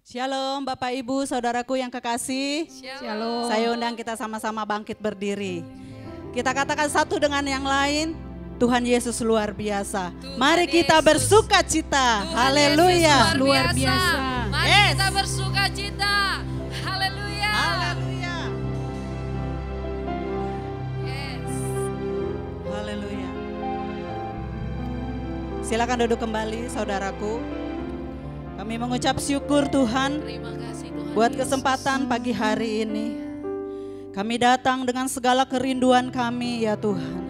Shalom Bapak Ibu Saudaraku yang kekasih. Shalom. Saya undang kita sama-sama bangkit berdiri. Kita katakan satu dengan yang lain, Tuhan Yesus luar biasa. Mari kita bersuka cita. Haleluya. Luar biasa. Mari Yes. kita bersuka cita. Haleluya. Haleluya. Yes. Haleluya. Silakan duduk kembali saudaraku. Kami mengucap syukur Tuhan Terima kasih Tuhan buat Yesus. kesempatan pagi hari ini. Kami datang dengan segala kerinduan kami ya Tuhan.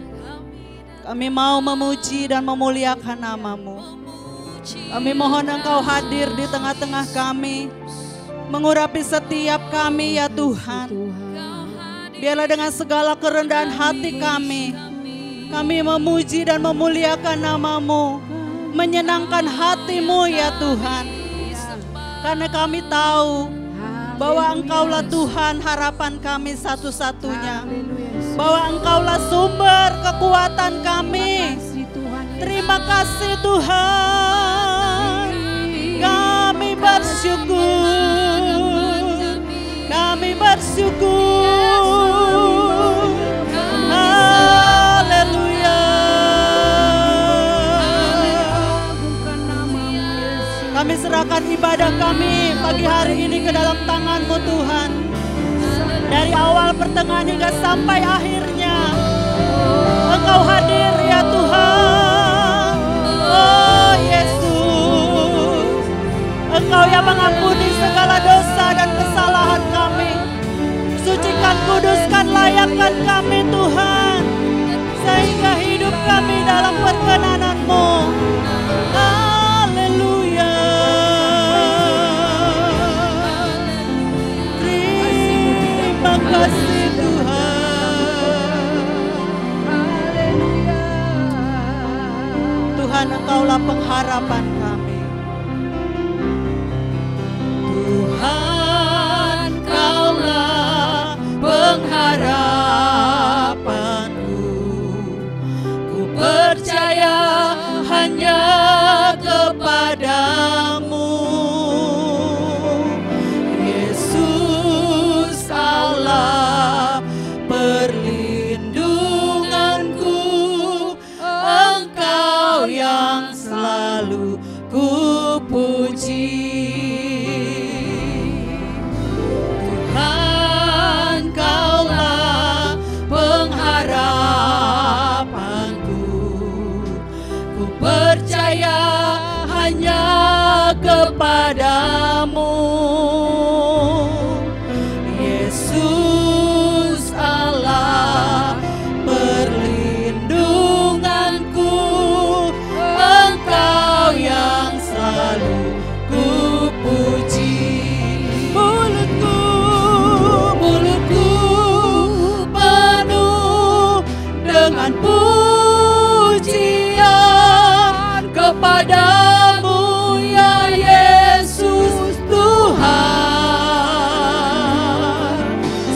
Kami mau memuji dan memuliakan nama-Mu. Kami mohon Engkau hadir di tengah-tengah kami, mengurapi setiap kami ya Tuhan. Biarlah dengan segala kerendahan hati kami memuji dan memuliakan nama-Mu, menyenangkan hati-Mu ya Tuhan. Karena kami tahu bahwa Engkaulah Tuhan harapan kami satu-satunya. Bahwa Engkaulah sumber kekuatan kami. Terima kasih Tuhan. Kami bersyukur. Kami bersyukur. Haleluya. Kami serahkan ibadah kami pagi hari ini ke dalam tangan-Mu Tuhan. Dari awal pertengahan hingga sampai akhirnya Engkau hadir ya Tuhan. Oh Yesus, Engkau yang mengampuni segala dosa dan kesalahan kami. Sucikan, kuduskan, layakkan kami Tuhan, sehingga hidup kami dalam perkenanan-Mu. Haleluya. Terima kasih Tuhan. Tuhan, Engkaulah pengharapan kami. Tuhan, Engkaulah pengharapanku. Ku percaya hanya kepadamu, Yesus Allah perlindunganku. Engkau yang selalu ku puji. Tuhan, Kaulah pengharapanku. Ku percaya hanya kepadamu, Yesus Allah perlindunganku. Engkau yang selalu ku puji. Mulutku penuh dengan pujian kepadamu ya Yesus Tuhan.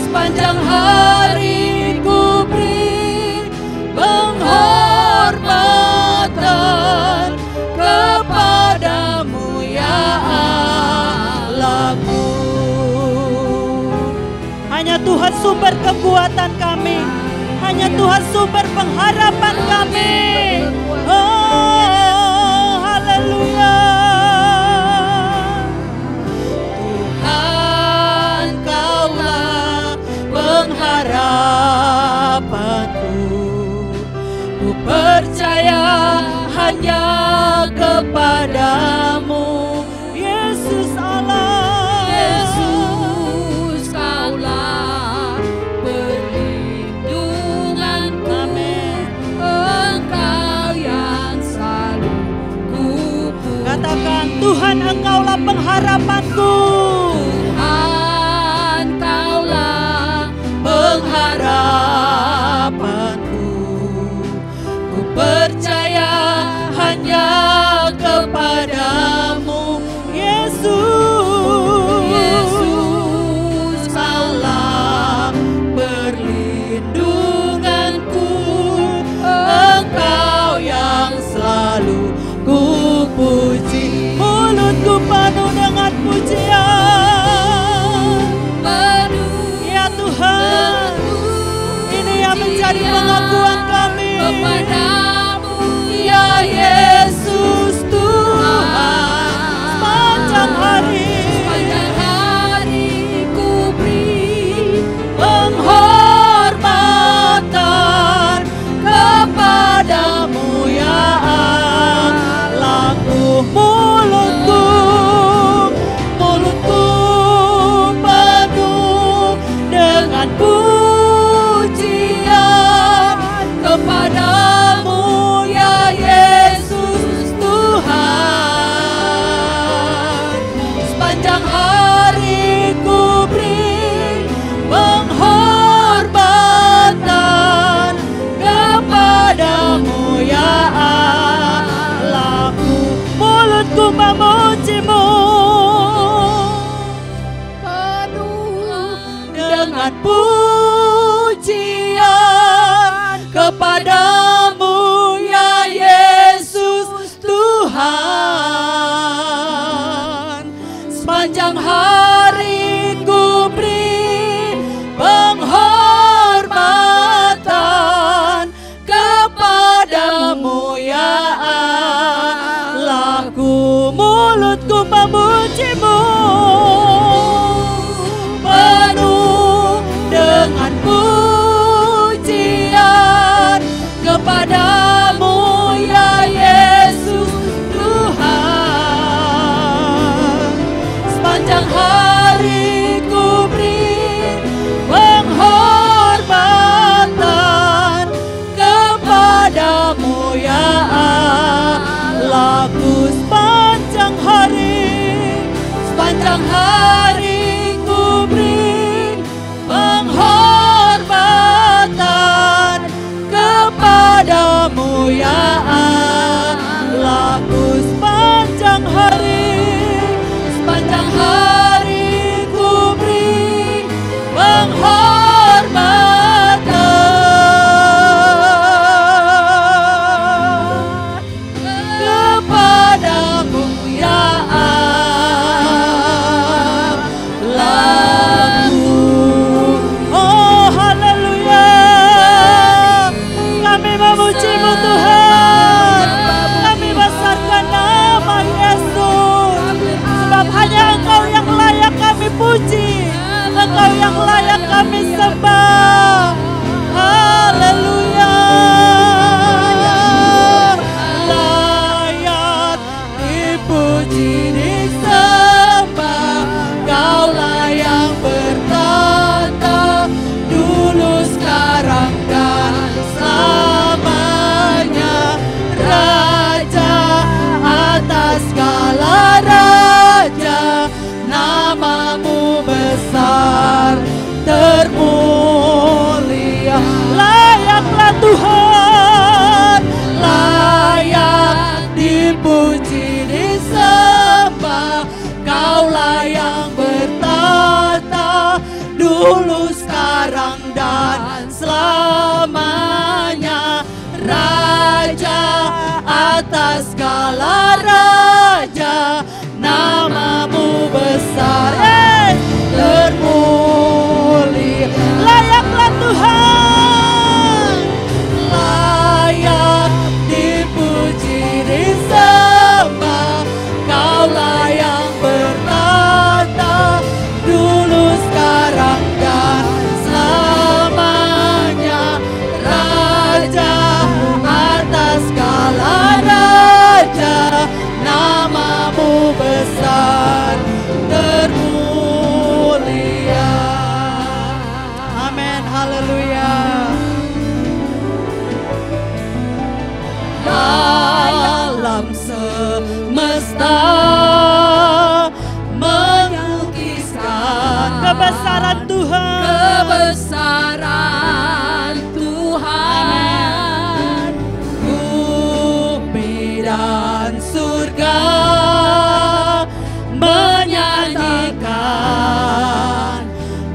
Sepanjang hari ku beri penghormatan kepadamu ya Allahku. Hanya Tuhan sumber kekuatan kami, hanya Tuhan sumber pengharapan kami. Oh, haleluya. Tuhan, Kaulah pengharapanku. Ku percaya hanya kepadamu, Yesus Allah. Yesus Kaulah perlindunganku. Engkau yang selalu ku puji. Katakan, Tuhan Engkaulah pengharapanku. Tuhan Kaulah Pengharapanku. Ku percaya hanya kepadamu, Yesus. Yesus Kaulah perlindunganku. Engkau yang selalu ku puji. Mulutku penuh dengan pujian. memuji-Mu. Penuh dengan pujian kepada-Mu ya Yesus Tuhan. Sepanjang hari ku beri penghormatan kepada-Mu ya Allahku. Mulutku memuji-Mu penuh dengan pujian kepada-Mu ya Yesus Tuhan. Sepanjang hari ku beri penghormatan kepada-Mu ya Allahku. Sepanjang hari ku beri penghormatan kepada-Mu ya Allahku. Sepanjang hari ku beri penghormatan kepada-Mu ya Allahku. Oh haleluya, kami memuji-Mu Tuhan, kami besarkan nama Yesus, sebab hanya Engkau yang layak kami puji, Engkau yang layak kami sembah. Haleluya, layak dipuji disembah, Kaulah yang bertata dulu sekarang dan selamanya, Raja atas segala raja, nama-Mu besar termulia. Layaklah Tuhan, layak dipuji disembah, Kaulah yang bertata dulu sekarang dan selamanya, Raja atas segala raja, nama-Mu besar termulia. Layaklah Tuhan, layak dipuji disembah, Kaulah yang bertata dulu sekarang dan selamanya, Raja atas segala raja, nama-Mu besar termulia. Amin, haleluya. Alam semesta melukiskan kebesaran Tuhan, bumi dan surga menyanyikan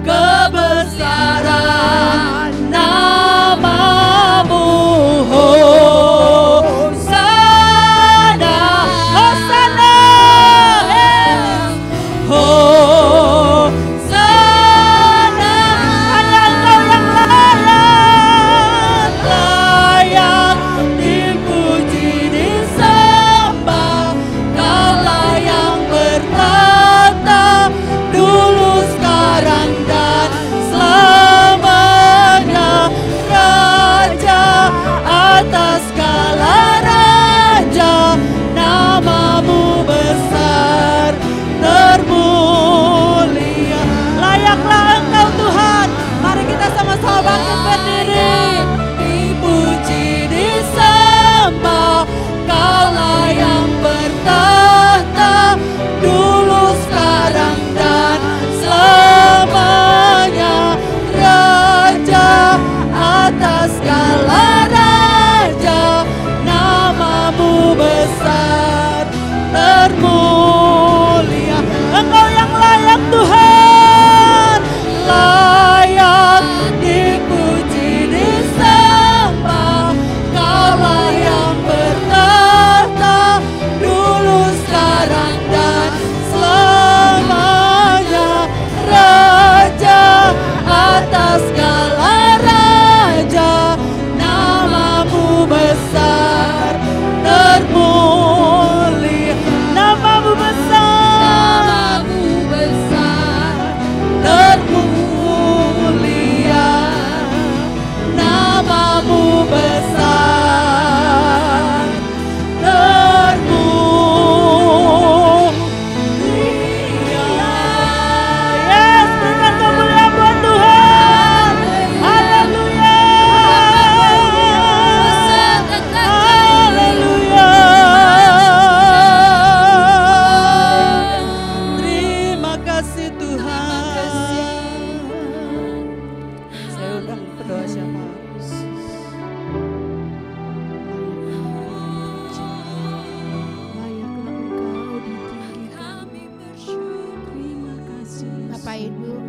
kebesaran nama-Mu. Hosana, Hosana,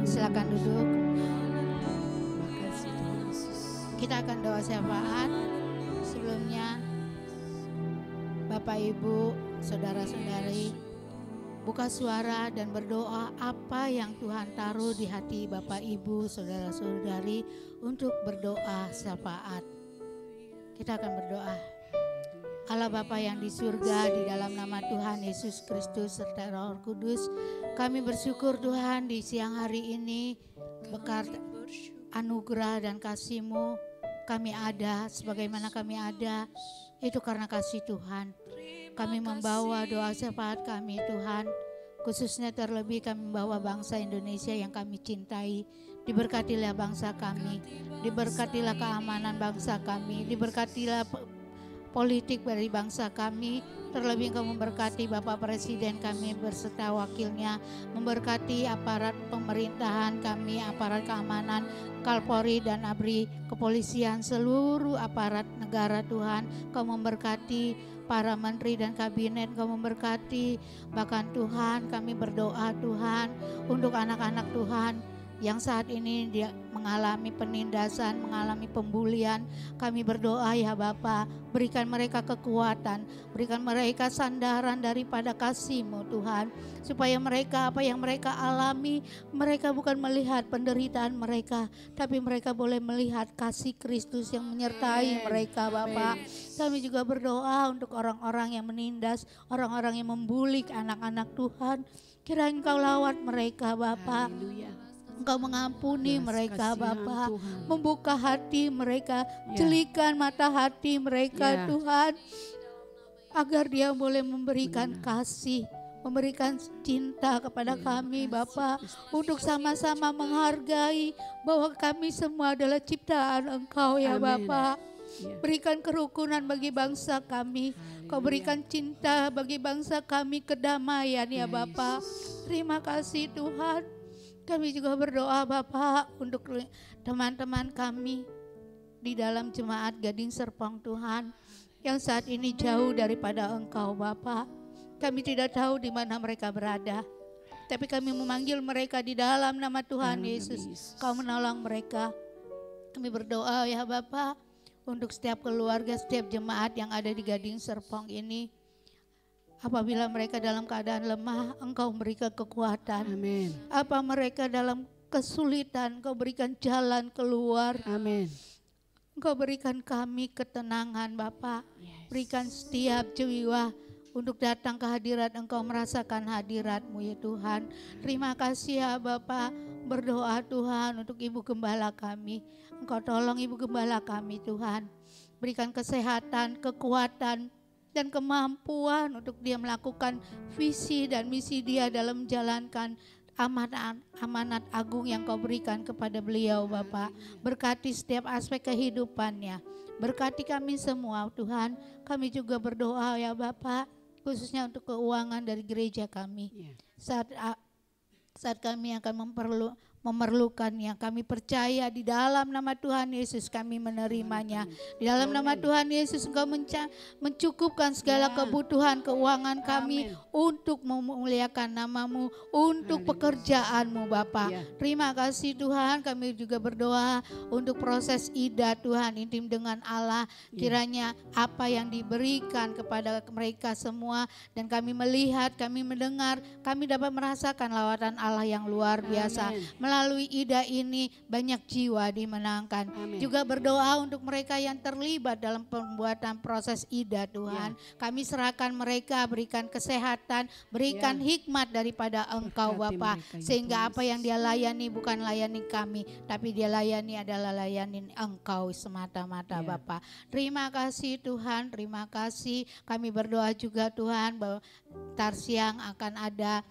silakan duduk. Kita akan doa syafaat. Sebelumnya Bapak Ibu, saudara-saudari, buka suara dan berdoa apa yang Tuhan taruh di hati Bapak Ibu, saudara-saudari untuk berdoa syafaat. Kita akan berdoa. Allah Bapa yang di surga, di dalam nama Tuhan Yesus Kristus serta Roh Kudus, kami bersyukur Tuhan di siang hari ini berkat anugerah dan kasih-Mu kami ada sebagaimana kami ada, itu karena kasih Tuhan. Kami membawa doa syafaat kami Tuhan, khususnya terlebih kami membawa bangsa Indonesia yang kami cintai. Diberkatilah bangsa kami, diberkatilah keamanan bangsa kami, diberkatilah politik dari bangsa kami. Terlebih Engkau memberkati Bapak Presiden kami berserta wakilnya, memberkati aparat pemerintahan kami, aparat keamanan, Kalpori dan ABRI, kepolisian, seluruh aparat negara Tuhan. Kau memberkati para menteri dan kabinet, Kau memberkati. Bahkan Tuhan, kami berdoa Tuhan untuk anak-anak Tuhan yang saat ini dia mengalami penindasan, mengalami pembulian. Kami berdoa ya Bapa, berikan mereka kekuatan, berikan mereka sandaran daripada kasih-Mu Tuhan, supaya mereka apa yang mereka alami, mereka bukan melihat penderitaan mereka, tapi mereka boleh melihat kasih Kristus yang menyertai mereka Bapa. Kami juga berdoa untuk orang-orang yang menindas, orang-orang yang membuli anak-anak Tuhan. Kiranya Engkau lawat mereka Bapa. Engkau mengampuni mereka Bapa, membuka hati mereka, jelikan mata hati mereka Tuhan, agar dia boleh memberikan kasih, memberikan cinta kepada kami Bapa, untuk sama-sama menghargai bahwa kami semua adalah ciptaan Engkau ya Bapa. Berikan kerukunan bagi bangsa kami, Kau berikan cinta bagi bangsa kami, kedamaian ya Bapa. Terima kasih Tuhan. Kami juga berdoa Bapak untuk teman-teman kami di dalam jemaat Gading Serpong Tuhan, yang saat ini jauh daripada Engkau Bapak. Kami tidak tahu di mana mereka berada, tapi kami memanggil mereka di dalam nama Tuhan Yesus. Kau menolong mereka. Kami berdoa ya Bapak untuk setiap keluarga, setiap jemaat yang ada di Gading Serpong ini. Apabila mereka dalam keadaan lemah, Engkau berikan kekuatan. Amin. Apa mereka dalam kesulitan, Engkau berikan jalan keluar. Amin. Engkau berikan kami ketenangan Bapa. Berikan setiap jiwa untuk datang ke hadirat Engkau, merasakan hadirat-Mu ya Tuhan. Terima kasih ya Bapa. Berdoa Tuhan untuk Ibu Gembala kami. Engkau tolong Ibu Gembala kami Tuhan. Berikan kesehatan, kekuatan, dan kemampuan untuk dia melakukan visi dan misi dia dalam menjalankan amanat agung yang Kau berikan kepada beliau Bapak. Berkati setiap aspek kehidupannya, berkati kami semua Tuhan. Kami juga berdoa ya Bapak, khususnya untuk keuangan dari gereja kami. Saat kami akan memerlukannya, kami percaya di dalam nama Tuhan Yesus kami menerimanya. Di dalam nama Tuhan Yesus Engkau mencukupkan segala kebutuhan keuangan kami untuk memuliakan nama-Mu, untuk pekerjaan-Mu Bapa. Terima kasih Tuhan. Kami juga berdoa untuk proses idah Tuhan, intim dengan Allah. Kiranya apa yang diberikan kepada mereka semua, dan kami melihat, kami mendengar, kami dapat merasakan lawatan Allah yang luar biasa. Melalui idah ini banyak jiwa dimenangkan. Juga berdoa untuk mereka yang terlibat dalam pembuatan proses idah Tuhan. Kami serahkan mereka, berikan kesehatan, berikan hikmat daripada Engkau Bapa, sehingga apa yang dia layani bukan layani kami, tapi dia layani adalah layani Engkau semata-mata Bapa. Terima kasih Tuhan, terima kasih. Kami berdoa juga Tuhan bahwa ntar siang akan ada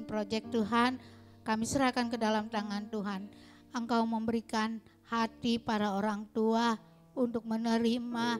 project Tuhan. Kami serahkan ke dalam tangan Tuhan. Engkau memberikan hati para orang tua untuk menerima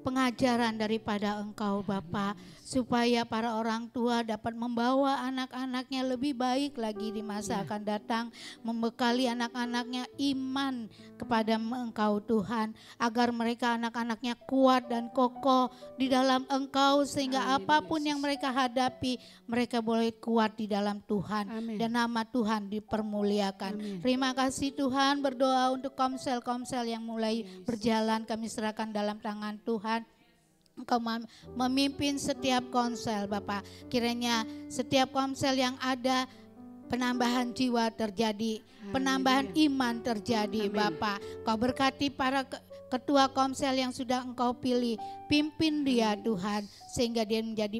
pengajaran daripada Engkau Bapa, supaya para orang tua dapat membawa anak-anaknya lebih baik lagi di masa akan datang, membekali anak-anaknya iman kepada Engkau Tuhan, agar mereka anak-anaknya kuat dan kokoh di dalam Engkau, sehingga apapun yang mereka hadapi, mereka boleh kuat di dalam Tuhan. Amin. Dan nama Tuhan dipermuliakan. Terima kasih Tuhan, berdoa untuk komsel-komsel yang mulai berjalan, kami serahkan dalam tangan Tuhan. Engkau memimpin setiap komsel Bapak. Kiranya setiap komsel yang ada, penambahan jiwa terjadi, penambahan iman terjadi. Bapak. Kau berkati para ketua komsel yang sudah Engkau pilih. Pimpin dia Tuhan, sehingga dia menjadi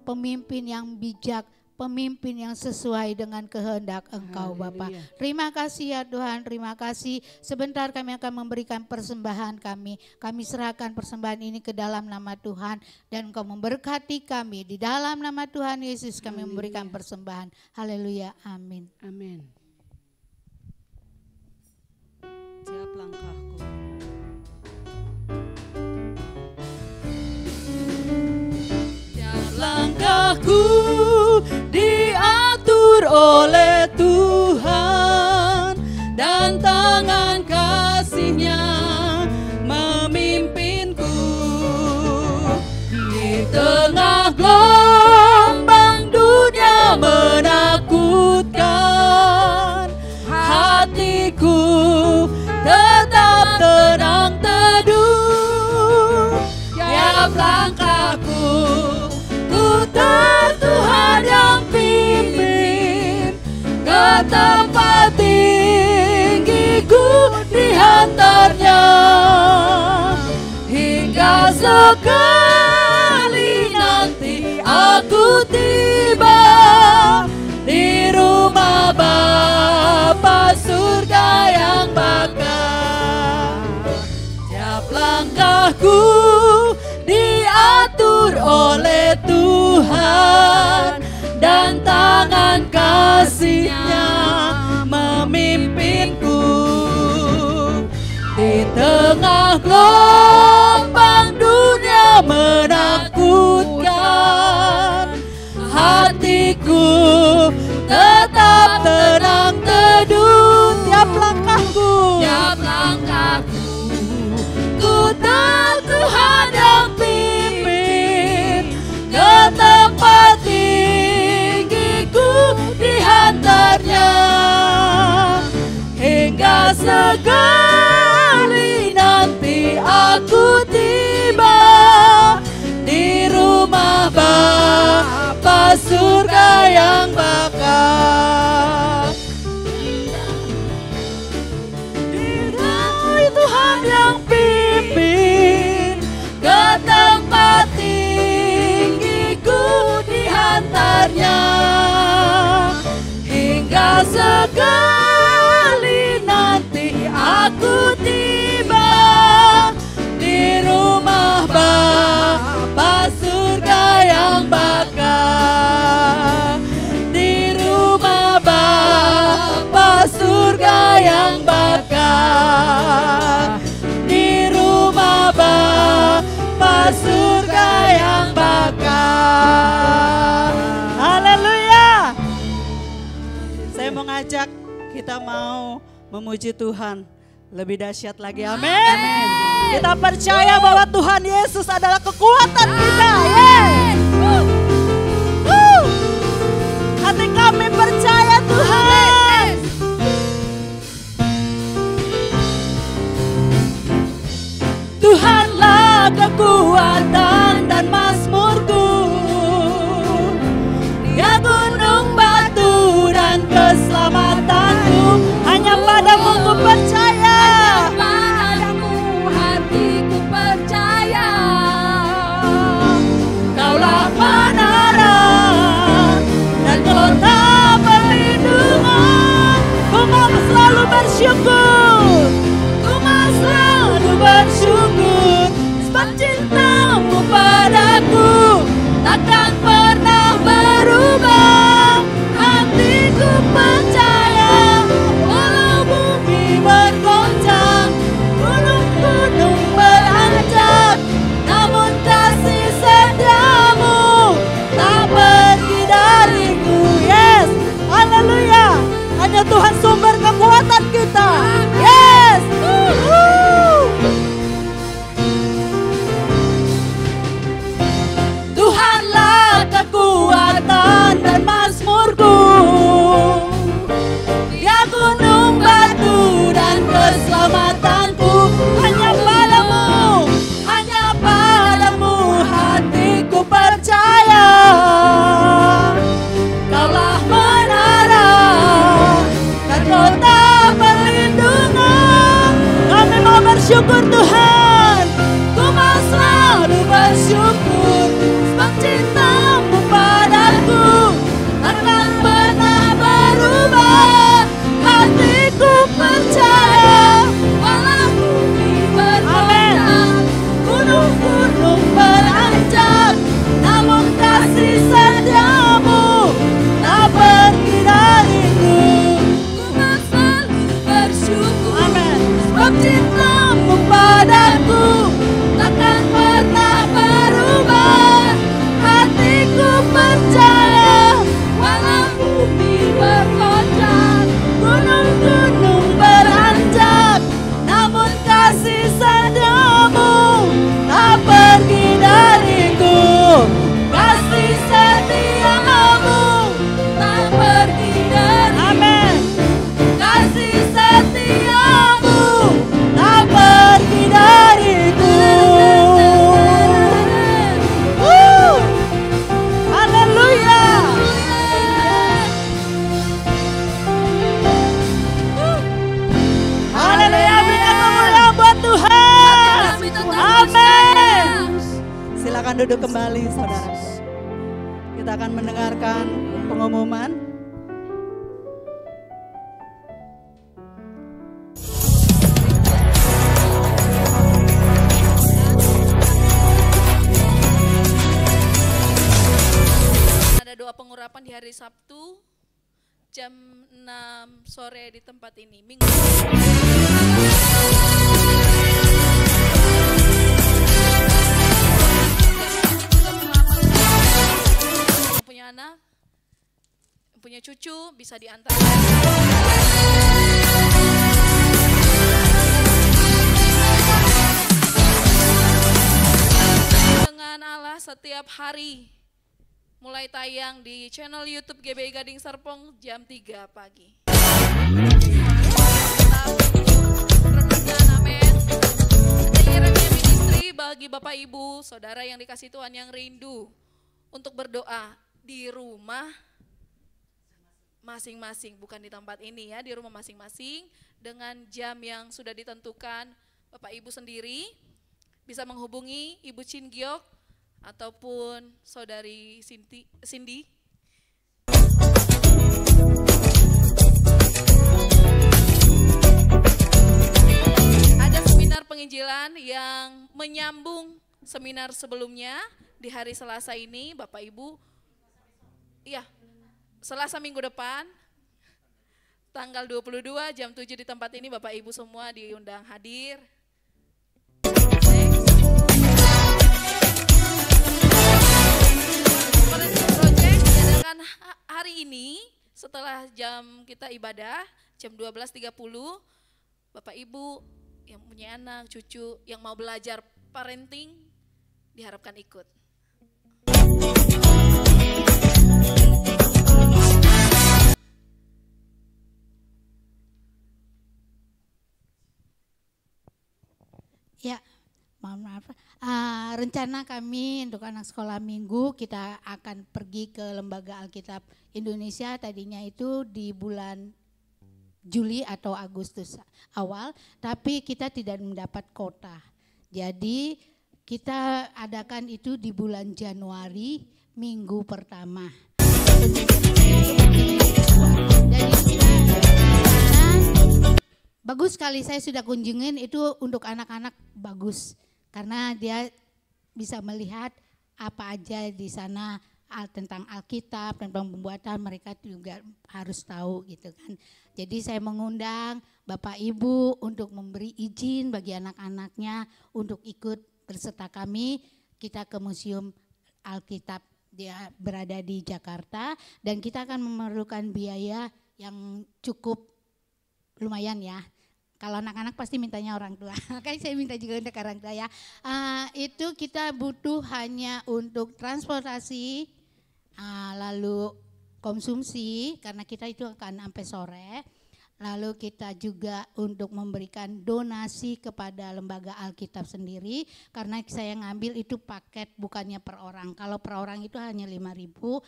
pemimpin yang bijak, pemimpin yang sesuai dengan kehendak Engkau Bapa. Terima kasih ya Tuhan, terima kasih. Sebentar kami akan memberikan persembahan kami. Kami serahkan persembahan ini ke dalam nama Tuhan, dan Engkau memberkati kami. Di dalam nama Tuhan Yesus kami memberikan persembahan. Haleluya, amin. Amin. Tiap langkahku. Tiap langkahku diatur oleh Tuhan, dan tangan kasih-Nya memimpinku. Di tengah gelombang dunia menakutkan, hatiku tetap tenang teduh. Tiap langkahku Tuhan yang pimpin, ke tempat tinggiku dihantarnya, hingga sekali nanti aku tiba di rumah Bapa surga yang bakal. Tiap langkahku diatur oleh Tuhan, dan tangan kasih-Nya memimpinku. Di tengah gelombang dunia menakutkan, hatiku tetap tenang teduh. Tiap langkahku, Tuhan yang pimpin, ke tempat tinggiku dihantarnya, hingga sekali nanti aku tiba di rumah Bapa surga yang bakal. Tuhan yang pimpin, ke tempat tinggiku dihantarnya, hingga sekali nanti aku tiba di rumah Bapa surga yang bakal. Di rumah Bapa surga yang bakal. Di rumah Bapa surga yang bakal. Haleluya. Saya mau ngajak kita mau memuji Tuhan lebih dahsyat lagi. Amin. Kita percaya bahwa Tuhan Yesus adalah kekuatan kita. Hati kami percaya Tuhan. Tuhanlah kekuatan dan mazmurku, Dia gunung batu dan keselamatanku. Hanya padamu ku percaya, Padamu hatiku percaya. Kaulah menara dan kota perlindungan. Ku mau selalu bersyukur, ku mau selalu bersyukur, sebab cintamu padaku takkan pernah berubah. Hatiku percaya, walau bumi bergoncang, gunung-gunung beranjak, duduk kembali saudara. Kita akan mendengarkan pengumuman. Ada doa pengurapan di hari Sabtu jam 6 sore di tempat ini. Minggu. Punya anak, punya cucu bisa diantar. Dengan Allah setiap hari. Mulai tayang di channel YouTube GBI Gading Serpong jam 3 pagi. Renungan, amin. Ada Yeremia Ministry bagi Bapak Ibu, saudara yang dikasih Tuhan yang rindu untuk berdoa di rumah masing-masing, bukan di tempat ini ya, di rumah masing-masing dengan jam yang sudah ditentukan. Bapak Ibu sendiri bisa menghubungi Ibu Chin Giok ataupun saudari Cindy. Ada seminar penginjilan yang menyambung seminar sebelumnya di hari Selasa ini, Bapak Ibu. Iya, Selasa minggu depan, tanggal 22 jam 7 di tempat ini, Bapak Ibu semua diundang hadir. Project diadakan hari ini setelah jam kita ibadah jam 12.30. Bapak Ibu yang punya anak, cucu yang mau belajar parenting diharapkan ikut. Ya, mohon maaf. Rencana kami untuk anak sekolah minggu kita akan pergi ke Lembaga Alkitab Indonesia, tadinya itu di bulan Juli atau Agustus awal, tapi kita tidak mendapat kota. Jadi kita adakan itu di bulan Januari minggu pertama. Dan bagus sekali, saya sudah kunjungin itu untuk anak-anak bagus. Karena dia bisa melihat apa aja di sana tentang Alkitab, tentang pembuatan, mereka juga harus tahu gitu kan. Jadi saya mengundang Bapak Ibu untuk memberi izin bagi anak-anaknya untuk ikut berserta kami. Kita ke Museum Alkitab, dia berada di Jakarta, dan kita akan memerlukan biaya yang cukup lumayan ya. Kalau anak-anak pasti mintanya orang tua, makanya saya minta juga untuk orang tua ya. Itu kita butuh hanya untuk transportasi, lalu konsumsi, karena kita itu akan sampai sore. Lalu kita juga untuk memberikan donasi kepada Lembaga Alkitab sendiri, karena saya ngambil itu paket bukannya per orang. Kalau per orang itu hanya 5.000.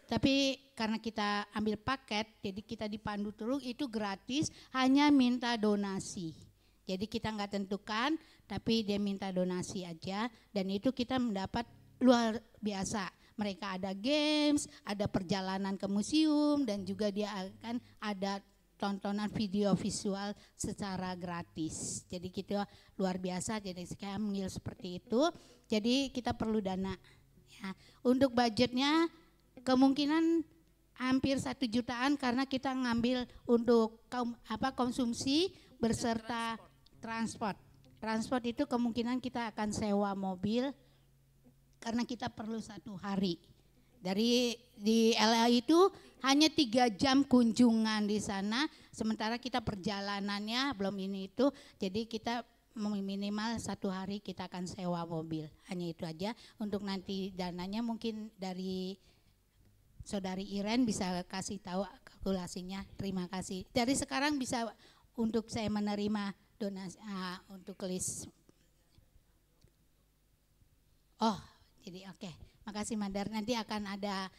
Tapi karena kita ambil paket, jadi kita dipandu terus, itu gratis, hanya minta donasi. Jadi kita nggak tentukan, tapi dia minta donasi aja, dan itu kita mendapat luar biasa. Mereka ada games, ada perjalanan ke museum, dan juga dia akan ada tontonan video visual secara gratis. Jadi kita luar biasa, jadi saya mengambil seperti itu. Jadi kita perlu dana. Ya. Untuk budgetnya, kemungkinan hampir 1 jutaan karena kita ngambil untuk konsumsi berserta transport. Transport itu kemungkinan kita akan sewa mobil karena kita perlu 1 hari. Dari di LA itu hanya 3 jam kunjungan di sana, sementara kita perjalanannya belum ini itu, jadi kita minimal 1 hari kita akan sewa mobil. Hanya itu aja. Untuk nanti dananya mungkin dari Saudari Iren bisa kasih tahu kalkulasinya. Terima kasih. Dari sekarang bisa untuk saya menerima donasi untuk list. Oh, jadi oke. Makasih Madar. Nanti akan ada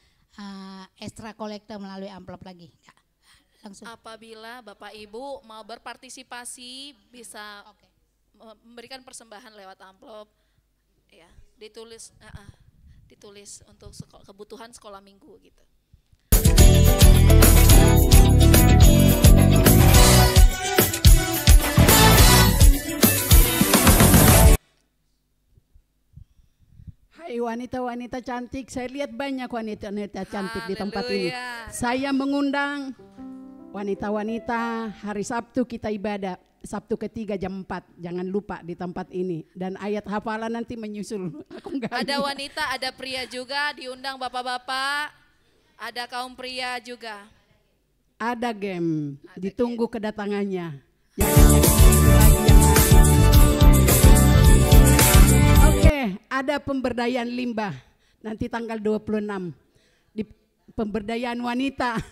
extra kolektor melalui amplop lagi. Ya, langsung. Apabila Bapak Ibu mau berpartisipasi bisa memberikan persembahan lewat amplop. Ya. ditulis untuk kebutuhan sekolah minggu gitu. Hai wanita-wanita cantik, saya lihat banyak wanita-wanita cantik di tempat ini. Saya mengundang wanita-wanita hari Sabtu kita ibadah. Sabtu ketiga jam 4, jangan lupa di tempat ini. Dan ayat hafalan nanti menyusul. Ada wanita, ada pria juga, diundang bapak-bapak, ada kaum pria juga. Ada game, ditunggu kedatangannya. Oke, ada pemberdayaan limbah, nanti tanggal 26. Di pemberdayaan wanita.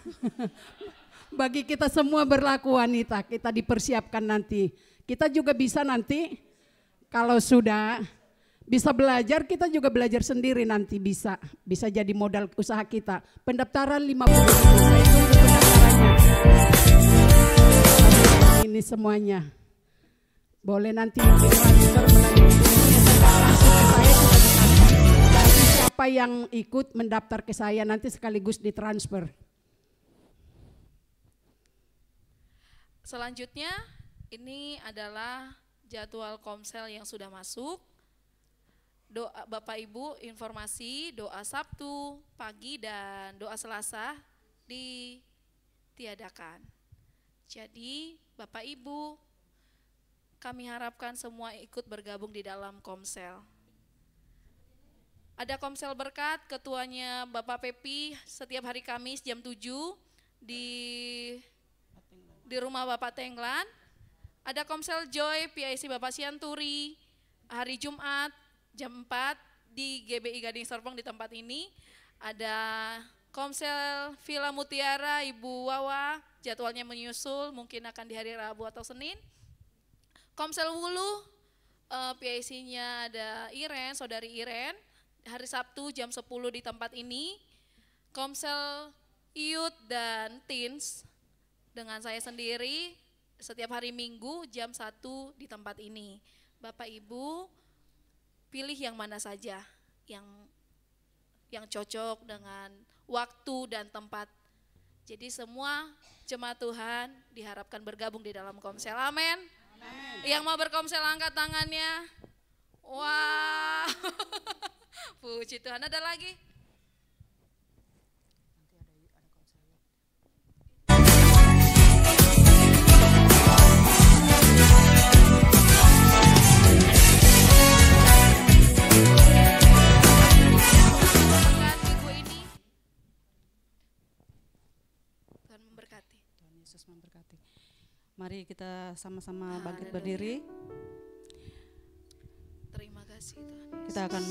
Bagi kita semua berlaku wanita, kita dipersiapkan nanti. Kita juga bisa nanti, kalau sudah bisa belajar, kita juga belajar sendiri nanti bisa jadi modal usaha kita. Pendaftaran 50.000, saya tunggu pendaftarannya. Ini semuanya. Boleh nanti transfer melalui saya juga dan siapa yang ikut mendaftar ke saya nanti sekaligus ditransfer. Selanjutnya ini adalah jadwal komsel yang sudah masuk. Doa Bapak Ibu, informasi doa Sabtu pagi dan doa Selasa ditiadakan. Jadi Bapak Ibu, kami harapkan semua ikut bergabung di dalam komsel. Ada komsel berkat, ketuanya Bapak Pepi setiap hari Kamis jam 7 di rumah Bapak Tenglan. Ada komsel Joy PIC Bapak Sianturi hari Jumat jam 4 di GBI Gading Serpong di tempat ini. Ada komsel Villa Mutiara Ibu Wawa, jadwalnya menyusul mungkin akan di hari Rabu atau Senin. Komsel Wulu PIC-nya ada Iren, saudari Iren, hari Sabtu jam 10 di tempat ini. Komsel Youth dan Teens dengan saya sendiri setiap hari Minggu jam 1 di tempat ini. Bapak Ibu pilih yang mana saja yang cocok dengan waktu dan tempat. Jadi semua jemaat Tuhan diharapkan bergabung di dalam komsel. Amin. Yang mau berkomsel angkat tangannya. Wah. Puji Tuhan. Ada lagi? Memberkati. Mari kita sama-sama bangkit berdiri. Terima kasih Tuhan. Kita akan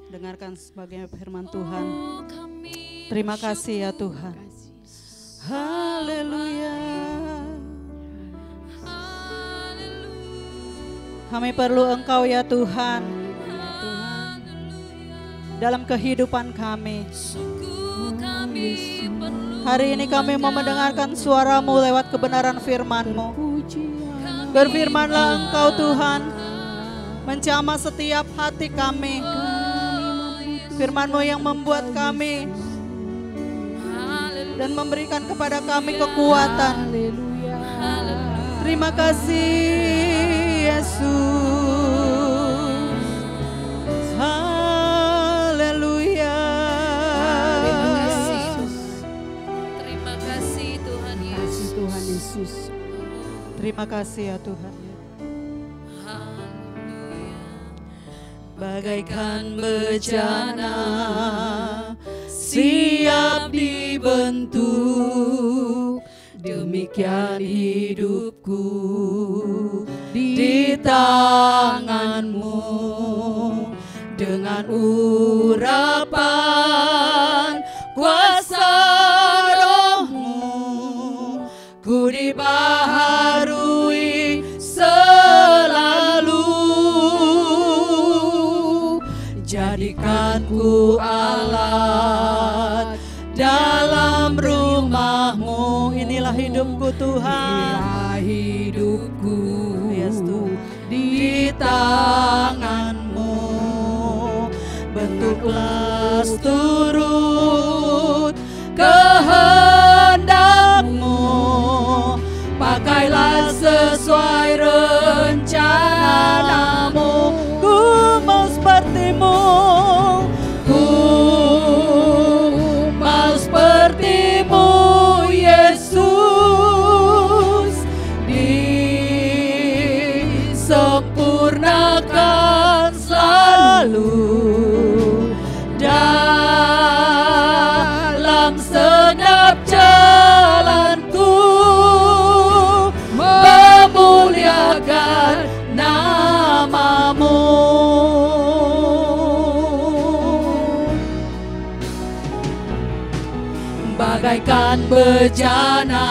mendengarkan sebagai firman Tuhan. Terima kasih ya Tuhan. Haleluya. Kami perlu Engkau ya Tuhan. Dalam kehidupan kami. Hari ini kami mau mendengarkan suara-Mu lewat kebenaran firman-Mu. Berfirmanlah Engkau Tuhan, menjamah setiap hati kami. Firman-Mu yang membuat kami dan memberikan kepada kami kekuatan. Terima kasih Yesus. Terima kasih ya Tuhan. Bagaikan bejana siap dibentuk, demikian hidupku di tangan-Mu. Dengan urapan kuasa Roh-Mu, ku dibaharui selalu. Jadikan ku alat dalam rumah-Mu. Inilah hidupku Tuhan. Inilah hidupku, yes, Tuhan. Di tangan-Mu. bentuklah turut kehendak-Mu, pakailah sesuai rencana-Mu. Ku mau seperti-Mu, ku mau seperti-Mu Yesus, disempurnakan selalu dalam segenap jalanku, memuliakan nama-Mu. Bagaikan bejana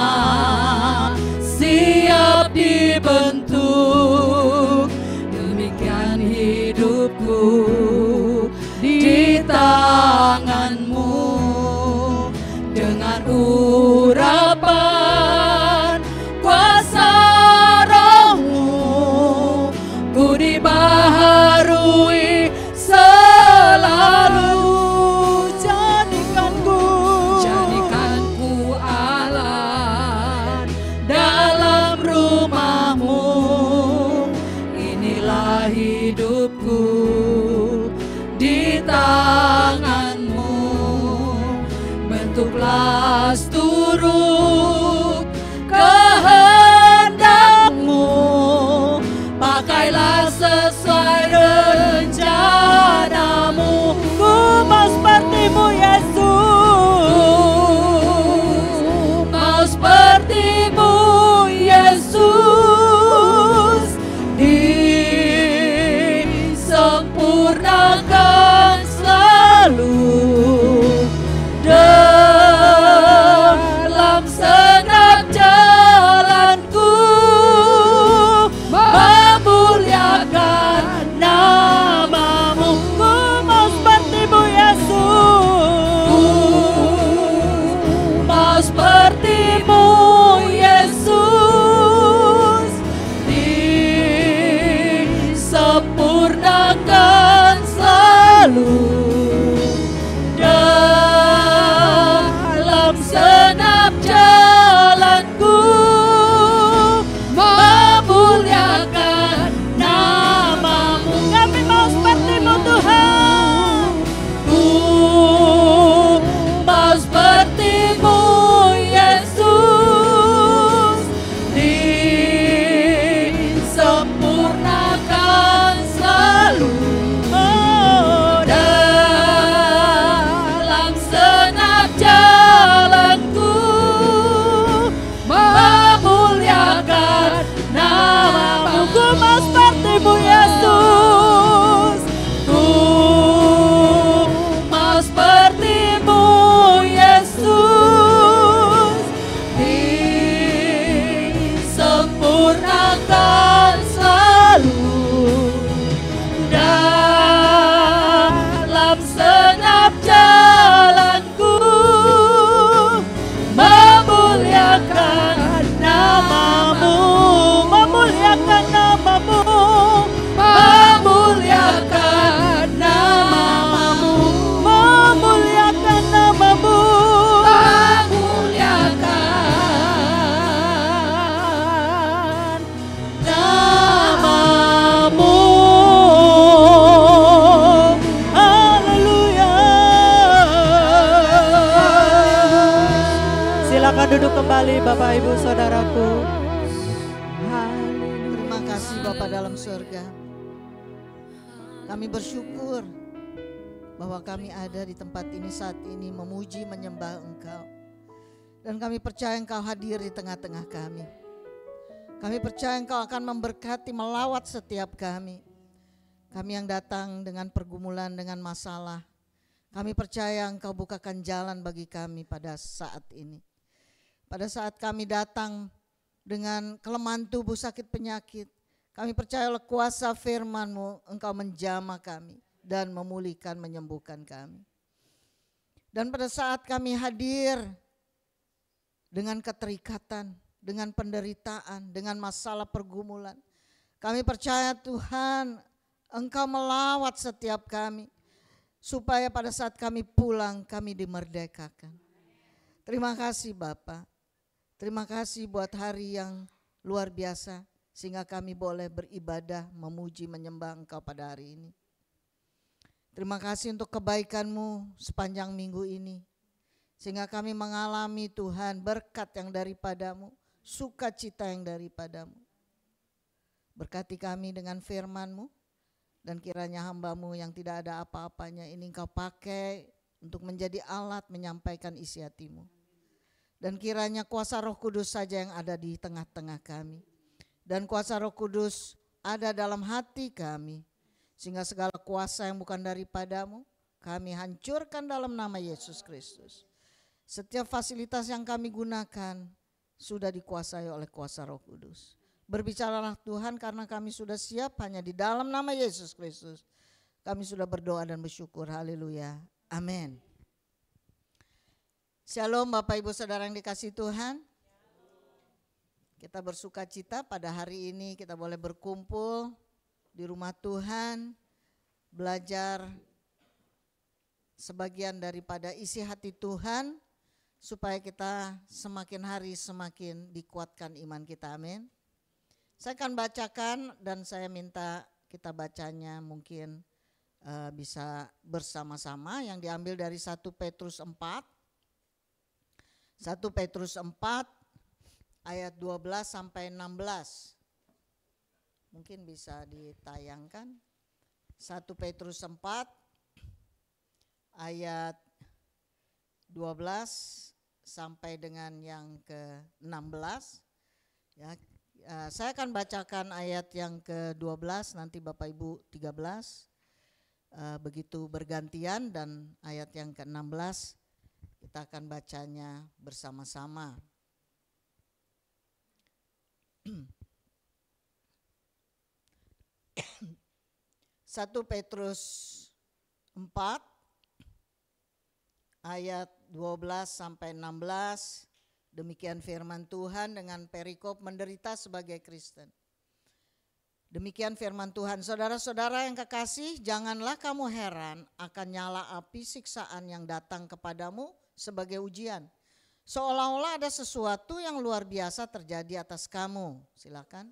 siap dibentuk, demikian hidupku di tangan-Mu. Dengan urapan kuasa Roh-Mu, ku dibaharui selalu. Jadikanku alat dalam rumah-Mu. Inilah hidupku di tangan-Mu. Bentuklah turut kehendak-Mu, pakailah sesuai rencana-Mu. Ku mau seperti-Mu Yesus, mau seperti-Mu Yesus, disempurnakan selalu dalam segenap jalanku, memuliakan nama-Mu. Ku mau seperti-Mu Yesus, mau seperti-Mu Yesus, disempurnakan selalu dalam segenap jalanku, memuliakan nama-Mu. Kami mau seperti-Mu Tuhan, ku mau seperti-Mu Yesus, disempurnakan selalu dalam segenap jalanku, memuliakan nama-Mu. Ku mau seperti-Mu Yesus, ku mau seperti-Mu Yesus, disempurnakan selalu dalam segenap jalanku, memuliakan nama-Mu, memuliakan nama-Mu, memuliakan nama-Mu, memuliakan nama-Mu, memuliakan nama-Mu. Haleluya. Silakan duduk kembali Bapak Ibu Saudaraku. Terima kasih Bapa dalam surga. Kami bersyukur bahwa kami ada di tempat ini saat ini memuji menyembah Engkau. Dan kami percaya Engkau hadir di tengah-tengah kami. Kami percaya Engkau akan memberkati melawat setiap kami. Kami yang datang dengan pergumulan, dengan masalah. Kami percaya Engkau bukakan jalan bagi kami pada saat ini. Pada saat kami datang dengan kelemahan tubuh, sakit penyakit, kami percaya oleh kuasa firman-Mu Engkau menjamah kami dan memulihkan, menyembuhkan kami. Dan pada saat kami hadir dengan keterikatan, dengan penderitaan, dengan masalah pergumulan, kami percaya Tuhan Engkau melawat setiap kami supaya pada saat kami pulang kami dimerdekakan. Terima kasih Bapak. Terima kasih buat hari yang luar biasa sehingga kami boleh beribadah, memuji, menyembah Engkau pada hari ini. Terima kasih untuk kebaikan-Mu sepanjang minggu ini. Sehingga kami mengalami Tuhan berkat yang daripada-Mu, sukacita yang daripada-Mu. Berkati kami dengan firman-Mu, dan kiranya hamba-Mu yang tidak ada apa-apanya ini Engkau pakai untuk menjadi alat menyampaikan isi hati-Mu. Dan kiranya kuasa Roh Kudus saja yang ada di tengah-tengah kami. Dan kuasa Roh Kudus ada dalam hati kami. Sehingga segala kuasa yang bukan daripada-Mu kami hancurkan dalam nama Yesus Kristus. Setiap fasilitas yang kami gunakan sudah dikuasai oleh kuasa Roh Kudus. Berbicaralah Tuhan karena kami sudah siap hanya di dalam nama Yesus Kristus. Kami sudah berdoa dan bersyukur. Haleluya. Amin. Shalom Bapak Ibu Saudara yang dikasihi Tuhan. Kita bersuka cita pada hari ini kita boleh berkumpul di rumah Tuhan, belajar sebagian daripada isi hati Tuhan supaya kita semakin hari semakin dikuatkan iman kita. Amin. Saya akan bacakan dan saya minta kita bacanya mungkin bisa bersama-sama yang diambil dari 1 Petrus 4. 1 Petrus 4 ayat 12 sampai 16. Mungkin bisa ditayangkan. 1 Petrus 4 ayat 12 sampai dengan yang ke-16. Ya, saya akan bacakan ayat yang ke-12, nanti Bapak Ibu 13. Begitu bergantian, dan ayat yang ke-16 kita akan bacanya bersama-sama. 1 Petrus 4 ayat 12 sampai 16. Demikian firman Tuhan dengan perikop menderita sebagai Kristen. Demikian firman Tuhan. Saudara-saudara yang kekasih, janganlah kamu heran akan nyala api siksaan yang datang kepadamu sebagai ujian. Seolah-olah ada sesuatu yang luar biasa terjadi atas kamu. Silakan.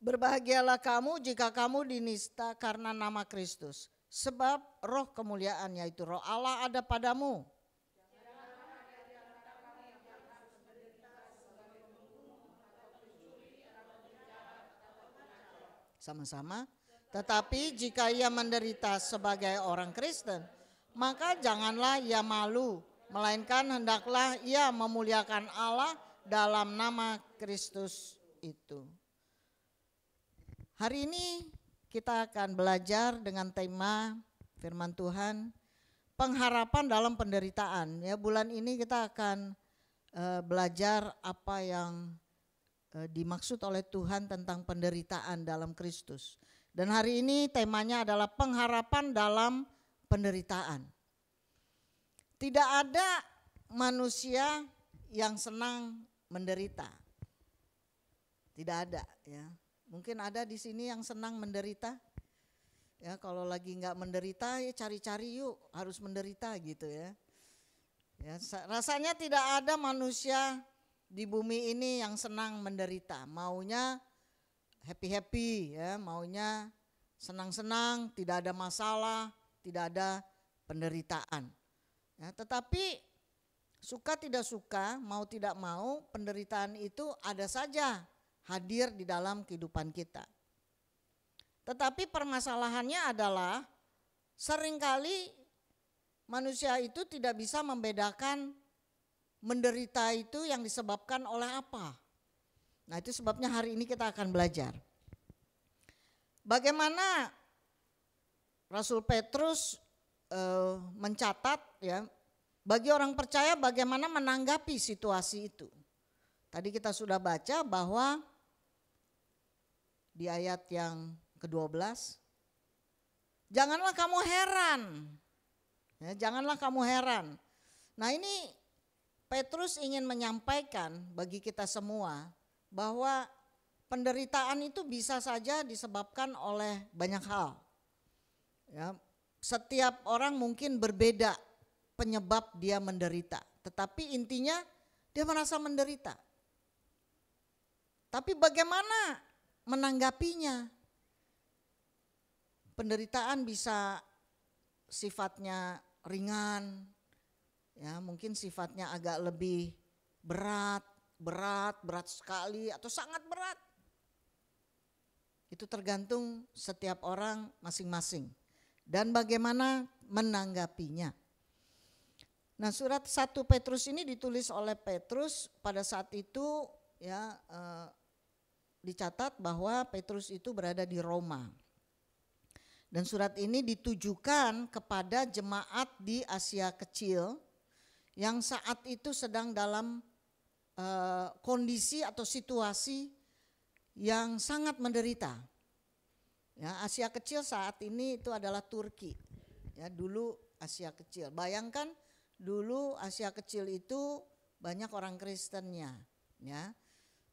Berbahagialah kamu jika kamu dinista karena nama Kristus. Sebab roh kemuliaan yaitu roh Allah ada padamu. Sama-sama. Tetapi jika ia menderita sebagai orang Kristen, maka janganlah ia malu, melainkan hendaklah ia memuliakan Allah dalam nama Kristus itu. Hari ini kita akan belajar dengan tema firman Tuhan, pengharapan dalam penderitaan. Ya, bulan ini kita akan belajar apa yang dimaksud oleh Tuhan tentang penderitaan dalam Kristus. Dan hari ini temanya adalah pengharapan dalam penderitaan. Tidak ada manusia yang senang menderita. Tidak ada, ya. Mungkin ada di sini yang senang menderita. Ya, kalau lagi nggak menderita ya cari-cari yuk, harus menderita gitu ya. Ya, rasanya tidak ada manusia di bumi ini yang senang menderita, maunya happy-happy ya, maunya senang-senang, tidak ada masalah, tidak ada penderitaan. Ya, tetapi suka tidak suka, mau tidak mau, penderitaan itu ada saja hadir di dalam kehidupan kita. Tetapi permasalahannya adalah seringkali manusia itu tidak bisa membedakan menderita itu yang disebabkan oleh apa. Nah, itu sebabnya hari ini kita akan belajar bagaimana Rasul Petrus mencatat ya, bagi orang percaya bagaimana menanggapi situasi itu. Tadi kita sudah baca bahwa di ayat yang ke-12, janganlah kamu heran. Ya, janganlah kamu heran. Nah, ini Petrus ingin menyampaikan bagi kita semua bahwa penderitaan itu bisa saja disebabkan oleh banyak hal. Ya, setiap orang mungkin berbeda penyebab dia menderita, tetapi intinya dia merasa menderita. Tapi bagaimana menanggapinya? Penderitaan bisa sifatnya ringan, ya mungkin sifatnya agak lebih berat sekali atau sangat berat. Itu tergantung setiap orang masing-masing dan bagaimana menanggapinya. Nah, surat 1 Petrus ini ditulis oleh Petrus pada saat itu, ya dicatat bahwa Petrus itu berada di Roma. Dan surat ini ditujukan kepada jemaat di Asia Kecil yang saat itu sedang dalam kondisi atau situasi yang sangat menderita. Ya, Asia Kecil saat ini itu adalah Turki. Ya, dulu Asia Kecil. Bayangkan dulu Asia Kecil itu banyak orang Kristennya, ya.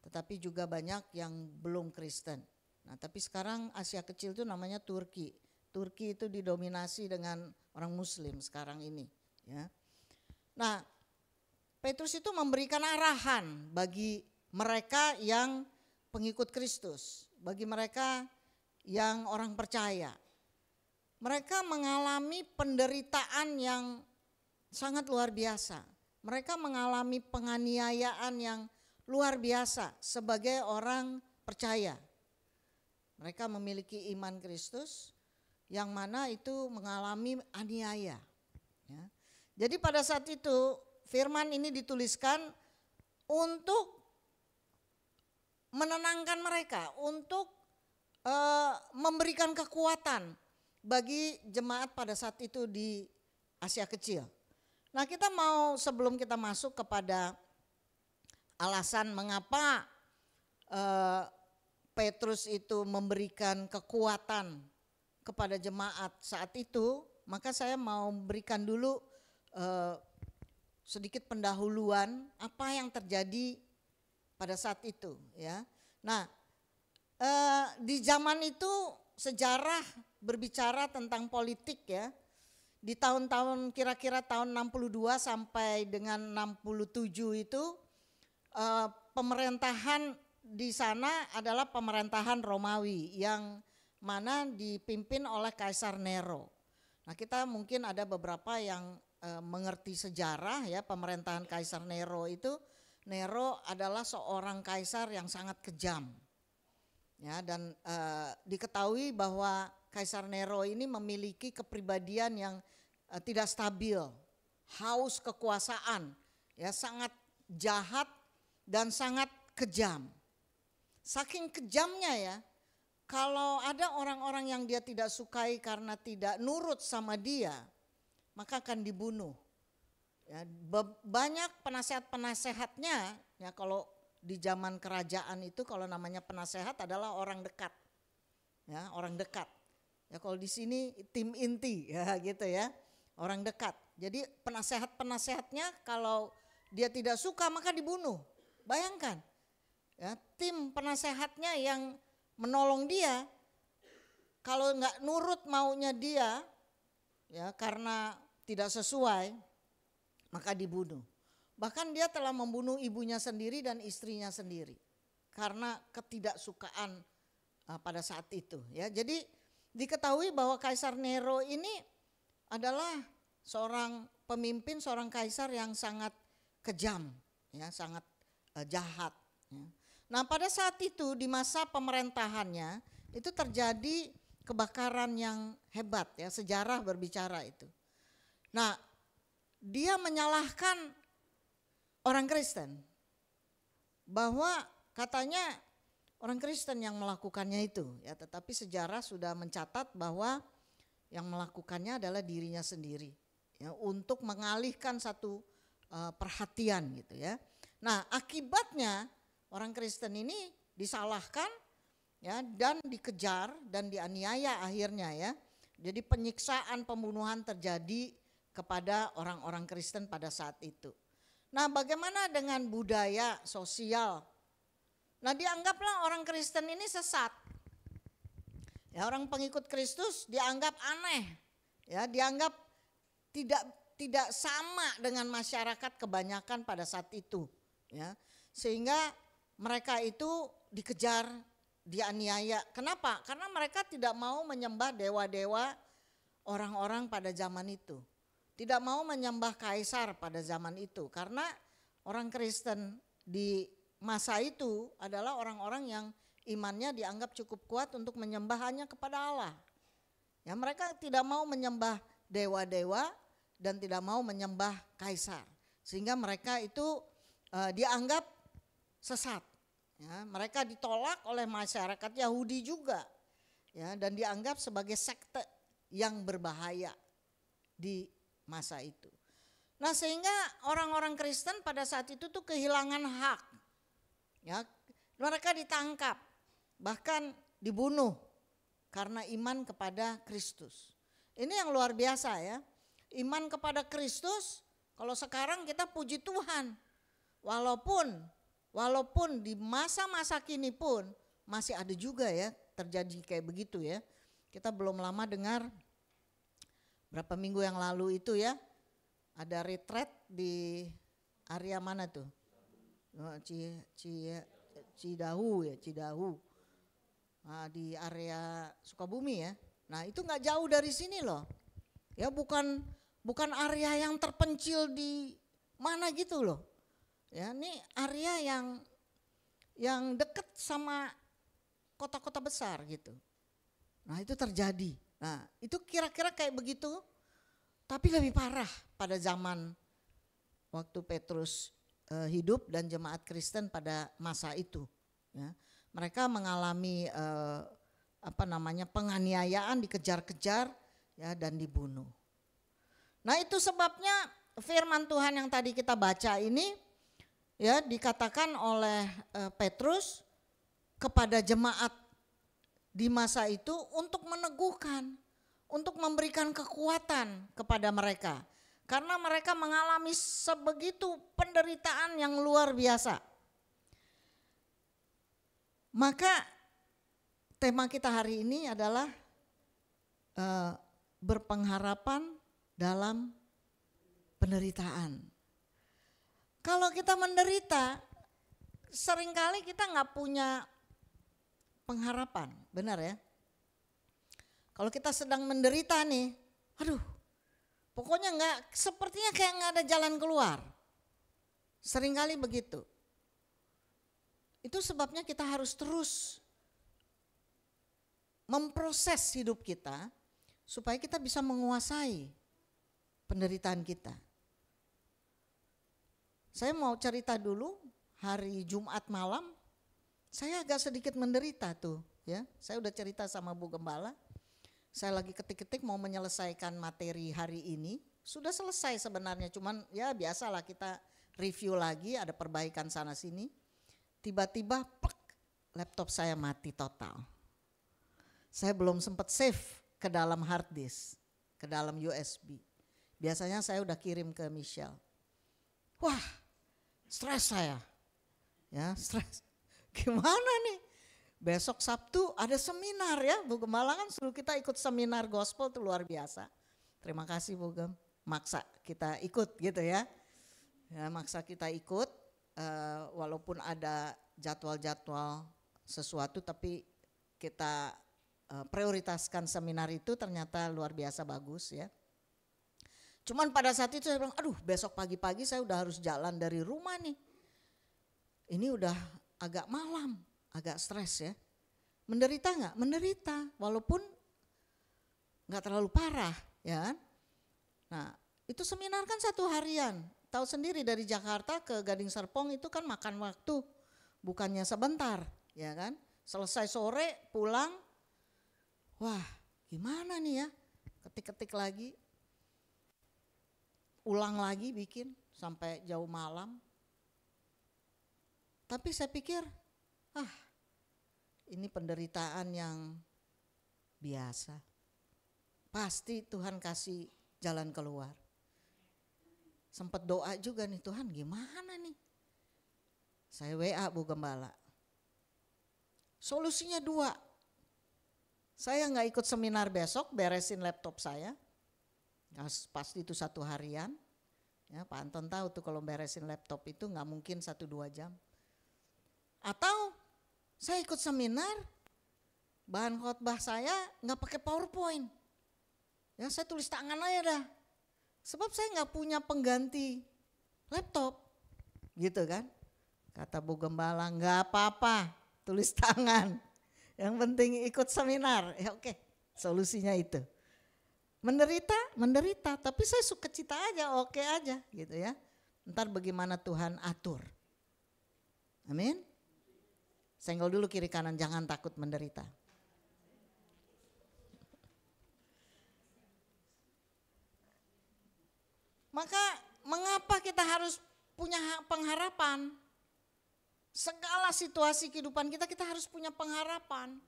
Tetapi juga banyak yang belum Kristen. Nah, tapi sekarang Asia Kecil itu namanya Turki. Turki itu didominasi dengan orang Muslim sekarang ini, ya. Nah, Petrus itu memberikan arahan bagi mereka yang pengikut Kristus, bagi mereka yang orang percaya. Mereka mengalami penderitaan yang sangat luar biasa. Mereka mengalami penganiayaan yang luar biasa sebagai orang percaya. Mereka memiliki iman Kristus yang mana itu mengalami aniaya. Ya. Jadi pada saat itu firman ini dituliskan untuk menenangkan mereka, untuk memberikan kekuatan bagi jemaat pada saat itu di Asia Kecil. Nah, kita mau sebelum kita masuk kepada alasan mengapa Petrus itu memberikan kekuatan kepada jemaat saat itu, maka saya mau berikan dulu sedikit pendahuluan apa yang terjadi pada saat itu, ya. Nah, di zaman itu sejarah berbicara tentang politik, ya. Di tahun-tahun kira-kira tahun 62 sampai dengan 67 itu pemerintahan di sana adalah pemerintahan Romawi yang mana dipimpin oleh Kaisar Nero. Nah, kita mungkin ada beberapa yang mengerti sejarah, ya, pemerintahan Kaisar Nero itu. Nero adalah seorang kaisar yang sangat kejam. Ya, dan diketahui bahwa Kaisar Nero ini memiliki kepribadian yang tidak stabil, haus kekuasaan, ya, sangat jahat dan sangat kejam. Saking kejamnya, ya, kalau ada orang-orang yang dia tidak sukai karena tidak nurut sama dia, maka akan dibunuh. Ya, banyak penasehat-penasehatnya, ya, kalau di zaman kerajaan itu kalau namanya penasehat adalah orang dekat, ya, orang dekat. Ya, kalau di sini tim inti, ya, gitu, ya, orang dekat. Jadi penasehat-penasehatnya kalau dia tidak suka maka dibunuh. Bayangkan, ya, tim penasehatnya yang menolong dia, kalau nggak nurut maunya dia, ya, karena tidak sesuai, maka dibunuh. Bahkan dia telah membunuh ibunya sendiri dan istrinya sendiri karena ketidaksukaan pada saat itu, ya. Jadi diketahui bahwa Kaisar Nero ini adalah seorang pemimpin, seorang kaisar yang sangat kejam, ya, sangat jahat, ya. Nah, pada saat itu di masa pemerintahannya itu terjadi kebakaran yang hebat, ya, sejarah berbicara itu. Nah, dia menyalahkan orang Kristen bahwa katanya orang Kristen yang melakukannya itu, ya, tetapi sejarah sudah mencatat bahwa yang melakukannya adalah dirinya sendiri, ya, untuk mengalihkan satu perhatian, gitu, ya. Nah, akibatnya orang Kristen ini disalahkan, ya, dan dikejar dan dianiaya akhirnya, ya. Jadi penyiksaan, pembunuhan terjadi kepada orang-orang Kristen pada saat itu. Nah, bagaimana dengan budaya sosial? Nah, dianggaplah orang Kristen ini sesat. Ya, orang pengikut Kristus dianggap aneh. Ya, dianggap tidak sama dengan masyarakat kebanyakan pada saat itu, ya. Sehingga mereka itu dikejar, dianiaya. Kenapa? Karena mereka tidak mau menyembah dewa-dewa orang-orang pada zaman itu. Tidak mau menyembah kaisar pada zaman itu. Karena orang Kristen di masa itu adalah orang-orang yang imannya dianggap cukup kuat untuk menyembah hanya kepada Allah. Ya, mereka tidak mau menyembah dewa-dewa dan tidak mau menyembah kaisar. Sehingga mereka itu dianggap sesat. Ya, mereka ditolak oleh masyarakat Yahudi juga. Ya, dan dianggap sebagai sekte yang berbahaya di masa itu. Nah, sehingga orang-orang Kristen pada saat itu tuh kehilangan hak. Ya, mereka ditangkap, bahkan dibunuh karena iman kepada Kristus. Ini yang luar biasa ya. Iman kepada Kristus, kalau sekarang kita puji Tuhan. Walaupun di masa-masa kini pun masih ada juga ya terjadi kayak begitu ya. Kita belum lama dengar berapa minggu yang lalu itu ya, ada retreat di area mana tuh? Cidahu. Nah, di area Sukabumi ya. Nah, itu nggak jauh dari sini loh. Ya, bukan area yang terpencil di mana gitu loh. Ya, ini area yang dekat sama kota-kota besar gitu. Nah, itu terjadi. Nah, itu kira-kira kayak begitu, tapi lebih parah pada zaman waktu Petrus hidup dan jemaat Kristen pada masa itu. Ya, mereka mengalami penganiayaan, dikejar-kejar ya, dan dibunuh. Nah, itu sebabnya firman Tuhan yang tadi kita baca ini ya dikatakan oleh Petrus kepada jemaat di masa itu untuk meneguhkan, untuk memberikan kekuatan kepada mereka. Karena mereka mengalami sebegitu penderitaan yang luar biasa. Maka tema kita hari ini adalah berpengharapan dalam penderitaan. Kalau kita menderita, seringkali kita nggak punya pengharapan, benar ya? Kalau kita sedang menderita nih, aduh, pokoknya sepertinya kayak nggak ada jalan keluar. Seringkali begitu. Itu sebabnya kita harus terus memproses hidup kita supaya kita bisa menguasai penderitaan kita. Saya mau cerita dulu, hari Jumat malam saya agak sedikit menderita tuh ya. Saya udah cerita sama Bu Gembala. Saya lagi ketik-ketik mau menyelesaikan materi hari ini. Sudah selesai sebenarnya, cuman ya biasalah kita review lagi, ada perbaikan sana sini. Tiba-tiba laptop saya mati total. Saya belum sempat save ke dalam hard disk, ke dalam USB. Biasanya saya udah kirim ke Michelle. Wah, stres saya. Ya, stres. Gimana nih? Besok Sabtu ada seminar ya, Bu Gembala kan suruh kita ikut seminar gospel tuh luar biasa. Terima kasih Bu Gem, maksa kita ikut gitu ya. Ya, maksa kita ikut walaupun ada jadwal-jadwal sesuatu tapi kita prioritaskan seminar itu, ternyata luar biasa bagus ya. Cuman pada saat itu saya bilang, aduh besok pagi-pagi saya udah harus jalan dari rumah nih. Ini udah agak malam, agak stres ya. Menderita nggak? Menderita, walaupun nggak terlalu parah ya. Nah, itu seminar kan 1 harian. Tahu sendiri dari Jakarta ke Gading Serpong itu kan makan waktu, bukannya sebentar ya kan. Selesai sore pulang, wah gimana nih ya, ketik-ketik lagi. Ulang lagi bikin sampai jauh malam. Tapi saya pikir, ini penderitaan yang biasa. Pasti Tuhan kasih jalan keluar. sempat doa juga nih, Tuhan gimana nih? Saya WA Bu Gembala. Solusinya 2. Saya nggak ikut seminar besok, beresin laptop saya. Pasti itu 1 harian. Ya, Pak Anton tahu tuh kalau beresin laptop itu nggak mungkin 1-2 jam. Atau saya ikut seminar, bahan khotbah saya nggak pakai PowerPoint. Ya, saya tulis tangan aja dah. Sebab saya nggak punya pengganti laptop, gitu kan? Kata Bu Gembala, nggak apa-apa, tulis tangan. Yang penting ikut seminar. Ya oke, solusinya itu. Menderita, tapi saya sukacita aja, oke aja, gitu ya. Ntar bagaimana Tuhan atur. Amin. Senggol dulu kiri kanan, jangan takut menderita. Maka mengapa kita harus punya pengharapan? Segala situasi kehidupan kita, kita harus punya pengharapan.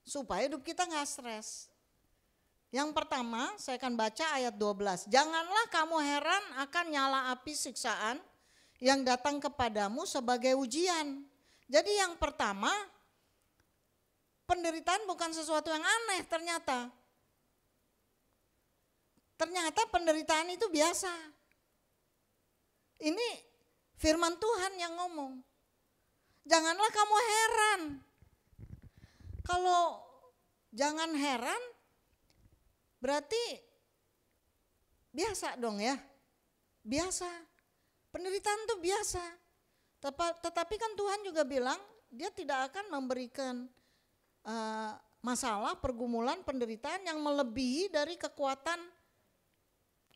Supaya hidup kita gak stres. Yang pertama saya akan baca ayat 12. Janganlah kamu heran akan nyala api siksaan yang datang kepadamu sebagai ujian. Jadi yang pertama, penderitaan bukan sesuatu yang aneh ternyata. Ternyata penderitaan itu biasa. Ini firman Tuhan yang ngomong. Janganlah kamu heran. Kalau jangan heran berarti biasa dong ya. Biasa. Penderitaan itu biasa. Tetapi kan Tuhan juga bilang dia tidak akan memberikan masalah, pergumulan, penderitaan yang melebihi dari kekuatan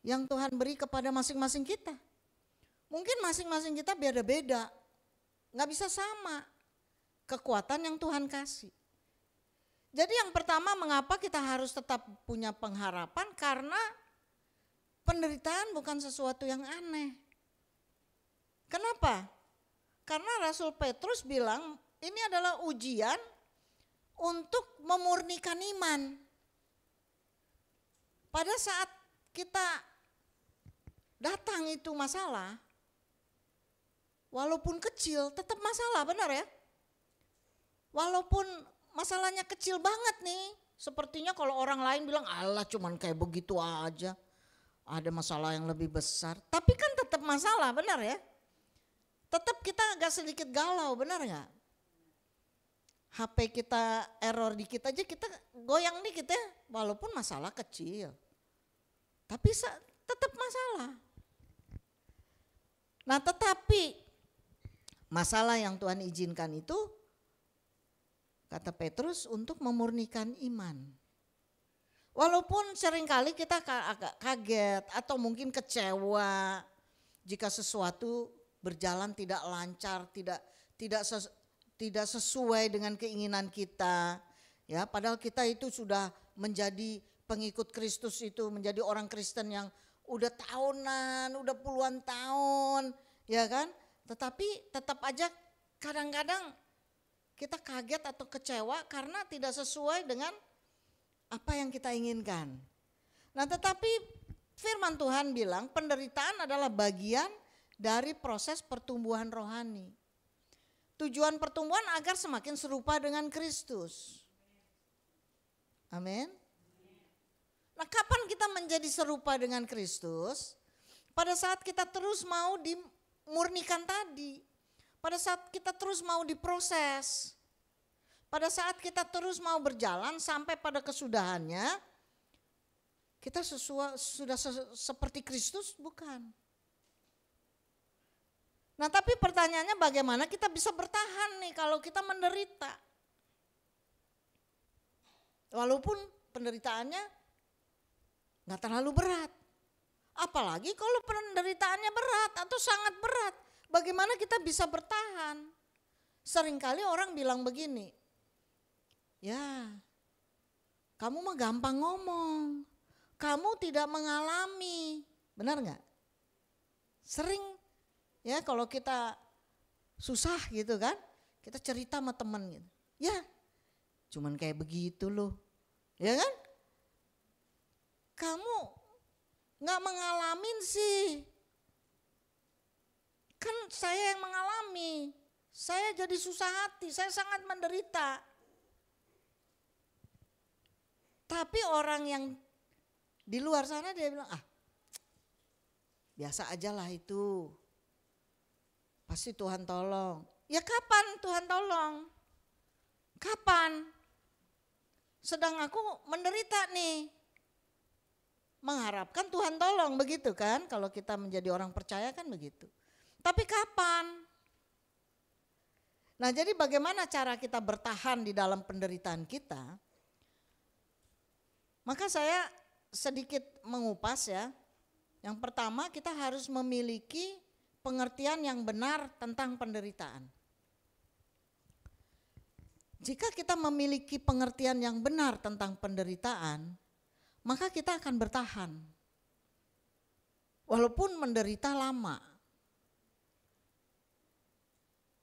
yang Tuhan beri kepada masing-masing kita. Mungkin masing-masing kita beda-beda, gak bisa sama kekuatan yang Tuhan kasih. Jadi yang pertama, mengapa kita harus tetap punya pengharapan? Karena penderitaan bukan sesuatu yang aneh. Kenapa? Karena Rasul Petrus bilang ini adalah ujian untuk memurnikan iman. Pada saat kita datang itu masalah, walaupun kecil tetap masalah, benar ya? Walaupun masalahnya kecil banget nih, sepertinya kalau orang lain bilang alah cuman kayak begitu aja, ada masalah yang lebih besar. Tapi kan tetap masalah, benar ya? Tetap kita agak sedikit galau, benar gak? HP kita error dikit aja kita goyang dikit ya, walaupun masalah kecil. Tapi tetap masalah. Nah tetapi masalah yang Tuhan izinkan itu, kata Petrus, untuk memurnikan iman. Walaupun seringkali kita agak kaget atau mungkin kecewa jika sesuatu berjalan tidak lancar, tidak sesuai dengan keinginan kita. Ya, padahal kita itu sudah menjadi pengikut Kristus, itu menjadi orang Kristen yang udah tahunan, udah puluhan tahun, ya kan? Tetapi tetap aja kadang-kadang kita kaget atau kecewa karena tidak sesuai dengan apa yang kita inginkan. Nah, tetapi firman Tuhan bilang penderitaan adalah bagian dari proses pertumbuhan rohani. Tujuan pertumbuhan agar semakin serupa dengan Kristus. Amin. Nah, kapan kita menjadi serupa dengan Kristus? Pada saat kita terus mau dimurnikan tadi. Pada saat kita terus mau diproses. Pada saat kita terus mau berjalan sampai pada kesudahannya, kita sudah seperti Kristus, bukan? Nah, tapi pertanyaannya bagaimana kita bisa bertahan nih kalau kita menderita? Walaupun penderitaannya gak terlalu berat. Apalagi kalau penderitaannya berat atau sangat berat. Bagaimana kita bisa bertahan? Seringkali orang bilang begini, ya kamu mah gampang ngomong, kamu tidak mengalami. Benar gak? Sering ya kalau kita susah gitu kan, kita cerita sama teman gitu. Ya cuman kayak begitu loh, ya kan? Kamu nggak mengalamin sih? Kan saya yang mengalami, saya jadi susah hati, saya sangat menderita. Tapi orang yang di luar sana dia bilang, biasa aja lah itu. Pasti Tuhan tolong. Ya kapan Tuhan tolong? Kapan? Sedang aku menderita nih. Mengharapkan Tuhan tolong, begitu kan? Kalau kita menjadi orang percaya kan begitu. Tapi kapan? Nah, jadi bagaimana cara kita bertahan di dalam penderitaan kita? Maka saya sedikit mengupas ya. Yang pertama, kita harus memiliki pengertian yang benar tentang penderitaan. Jika kita memiliki pengertian yang benar tentang penderitaan, maka kita akan bertahan. Walaupun menderita lama.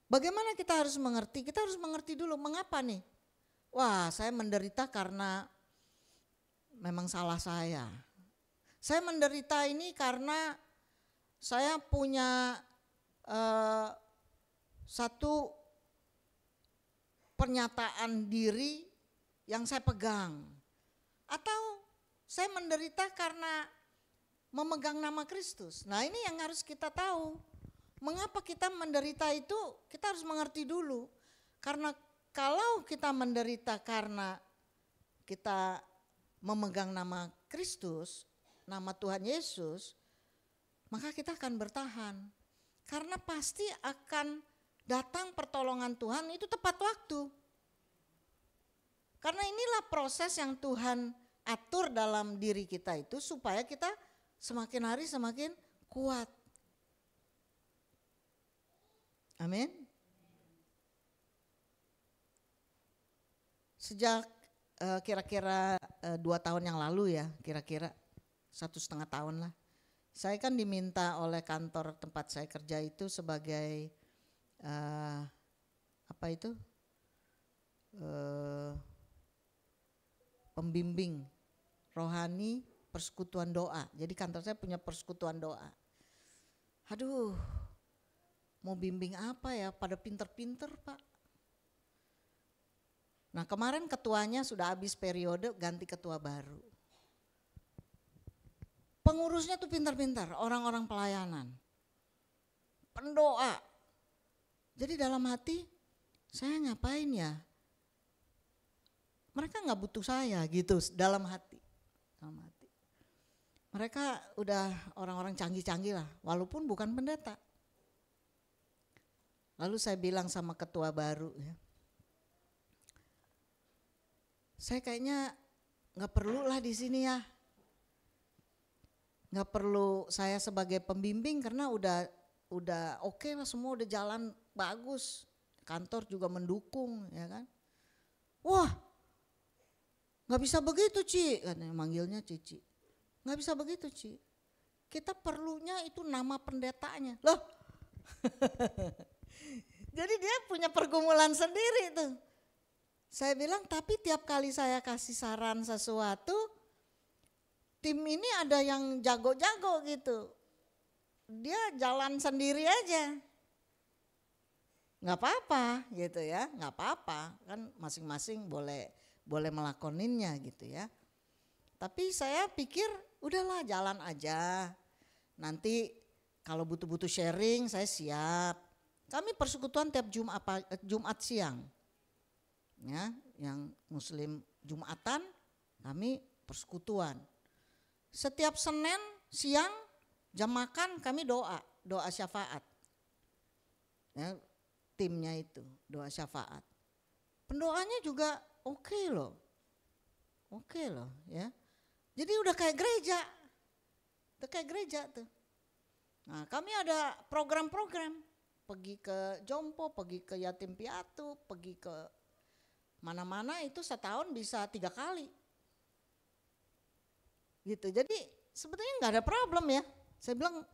Bagaimana kita harus mengerti? Kita harus mengerti dulu mengapa nih? Wah, saya menderita karena memang salah saya. Saya menderita ini karena saya punya satu pernyataan diri yang saya pegang. Atau saya menderita karena memegang nama Kristus. Nah, ini yang harus kita tahu. Mengapa kita menderita itu kita harus mengerti dulu. Karena kalau kita menderita karena kita memegang nama Kristus, nama Tuhan Yesus, maka kita akan bertahan. Karena pasti akan datang pertolongan Tuhan itu tepat waktu. Karena inilah proses yang Tuhan atur dalam diri kita itu supaya kita semakin hari semakin kuat. Amin. Sejak kira-kira 2 tahun yang lalu ya, kira-kira 1,5 tahun lah. Saya kan diminta oleh kantor tempat saya kerja itu sebagai pembimbing rohani persekutuan doa. Jadi kantor saya punya persekutuan doa. Aduh, mau bimbing apa ya, pada pinter-pinter Pak. Nah kemarin ketuanya sudah habis periode, ganti ketua baru. Pengurusnya tuh pintar-pintar, orang-orang pelayanan, pendoa. Jadi dalam hati, saya ngapain ya? Mereka gak butuh saya gitu dalam hati. Mereka udah orang-orang canggih-canggih lah, walaupun bukan pendeta. Lalu saya bilang sama ketua baru ya, saya kayaknya gak perlu lah di sini ya. Gak perlu saya sebagai pembimbing karena udah oke lah, semua udah jalan bagus. Kantor juga mendukung ya kan. Wah gak bisa begitu Ci, katanya manggilnya Cici. Gak bisa begitu Ci, kita perlunya itu nama pendetanya. Loh jadi dia punya pergumulan sendiri tuh. Saya bilang tapi tiap kali saya kasih saran sesuatu, tim ini ada yang jago-jago gitu. Dia jalan sendiri aja. Gak apa-apa gitu ya, gak apa-apa. Kan masing-masing boleh melakoninnya gitu ya. Tapi saya pikir udahlah jalan aja. Nanti kalau butuh-butuh sharing saya siap. Kami persekutuan tiap Jumat siang. Ya, yang muslim Jumatan kami persekutuan. Setiap Senin siang jam makan kami doa syafaat. Ya, timnya itu doa syafaat. Pendoanya juga oke loh ya. Jadi udah kayak gereja, tuh. Nah kami ada program-program. Pergi ke Jompo, pergi ke yatim piatu, pergi ke mana-mana itu setahun bisa 3 kali. Gitu, jadi sebetulnya gak ada problem ya. Saya bilang,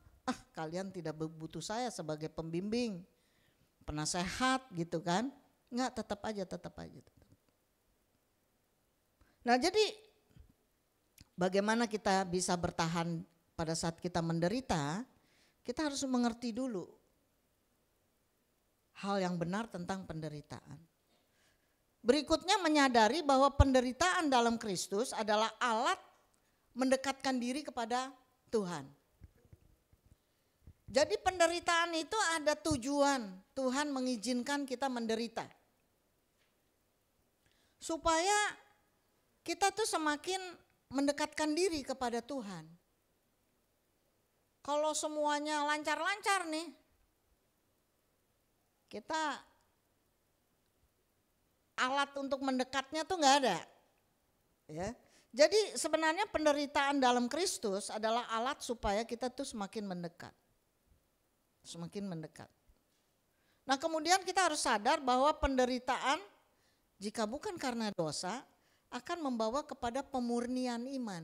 kalian tidak butuh saya sebagai pembimbing, penasehat gitu kan. Enggak, tetap aja. Nah jadi bagaimana kita bisa bertahan pada saat kita menderita, kita harus mengerti dulu hal yang benar tentang penderitaan. Berikutnya menyadari bahwa penderitaan dalam Kristus adalah alat mendekatkan diri kepada Tuhan. Jadi penderitaan itu ada tujuan, Tuhan mengizinkan kita menderita. Supaya kita tuh semakin mendekatkan diri kepada Tuhan. Kalau semuanya lancar-lancar nih, kita alat untuk mendekatnya tuh nggak ada. Ya. Jadi sebenarnya penderitaan dalam Kristus adalah alat supaya kita tuh semakin mendekat. Semakin mendekat. Nah kemudian kita harus sadar bahwa penderitaan jika bukan karena dosa akan membawa kepada pemurnian iman.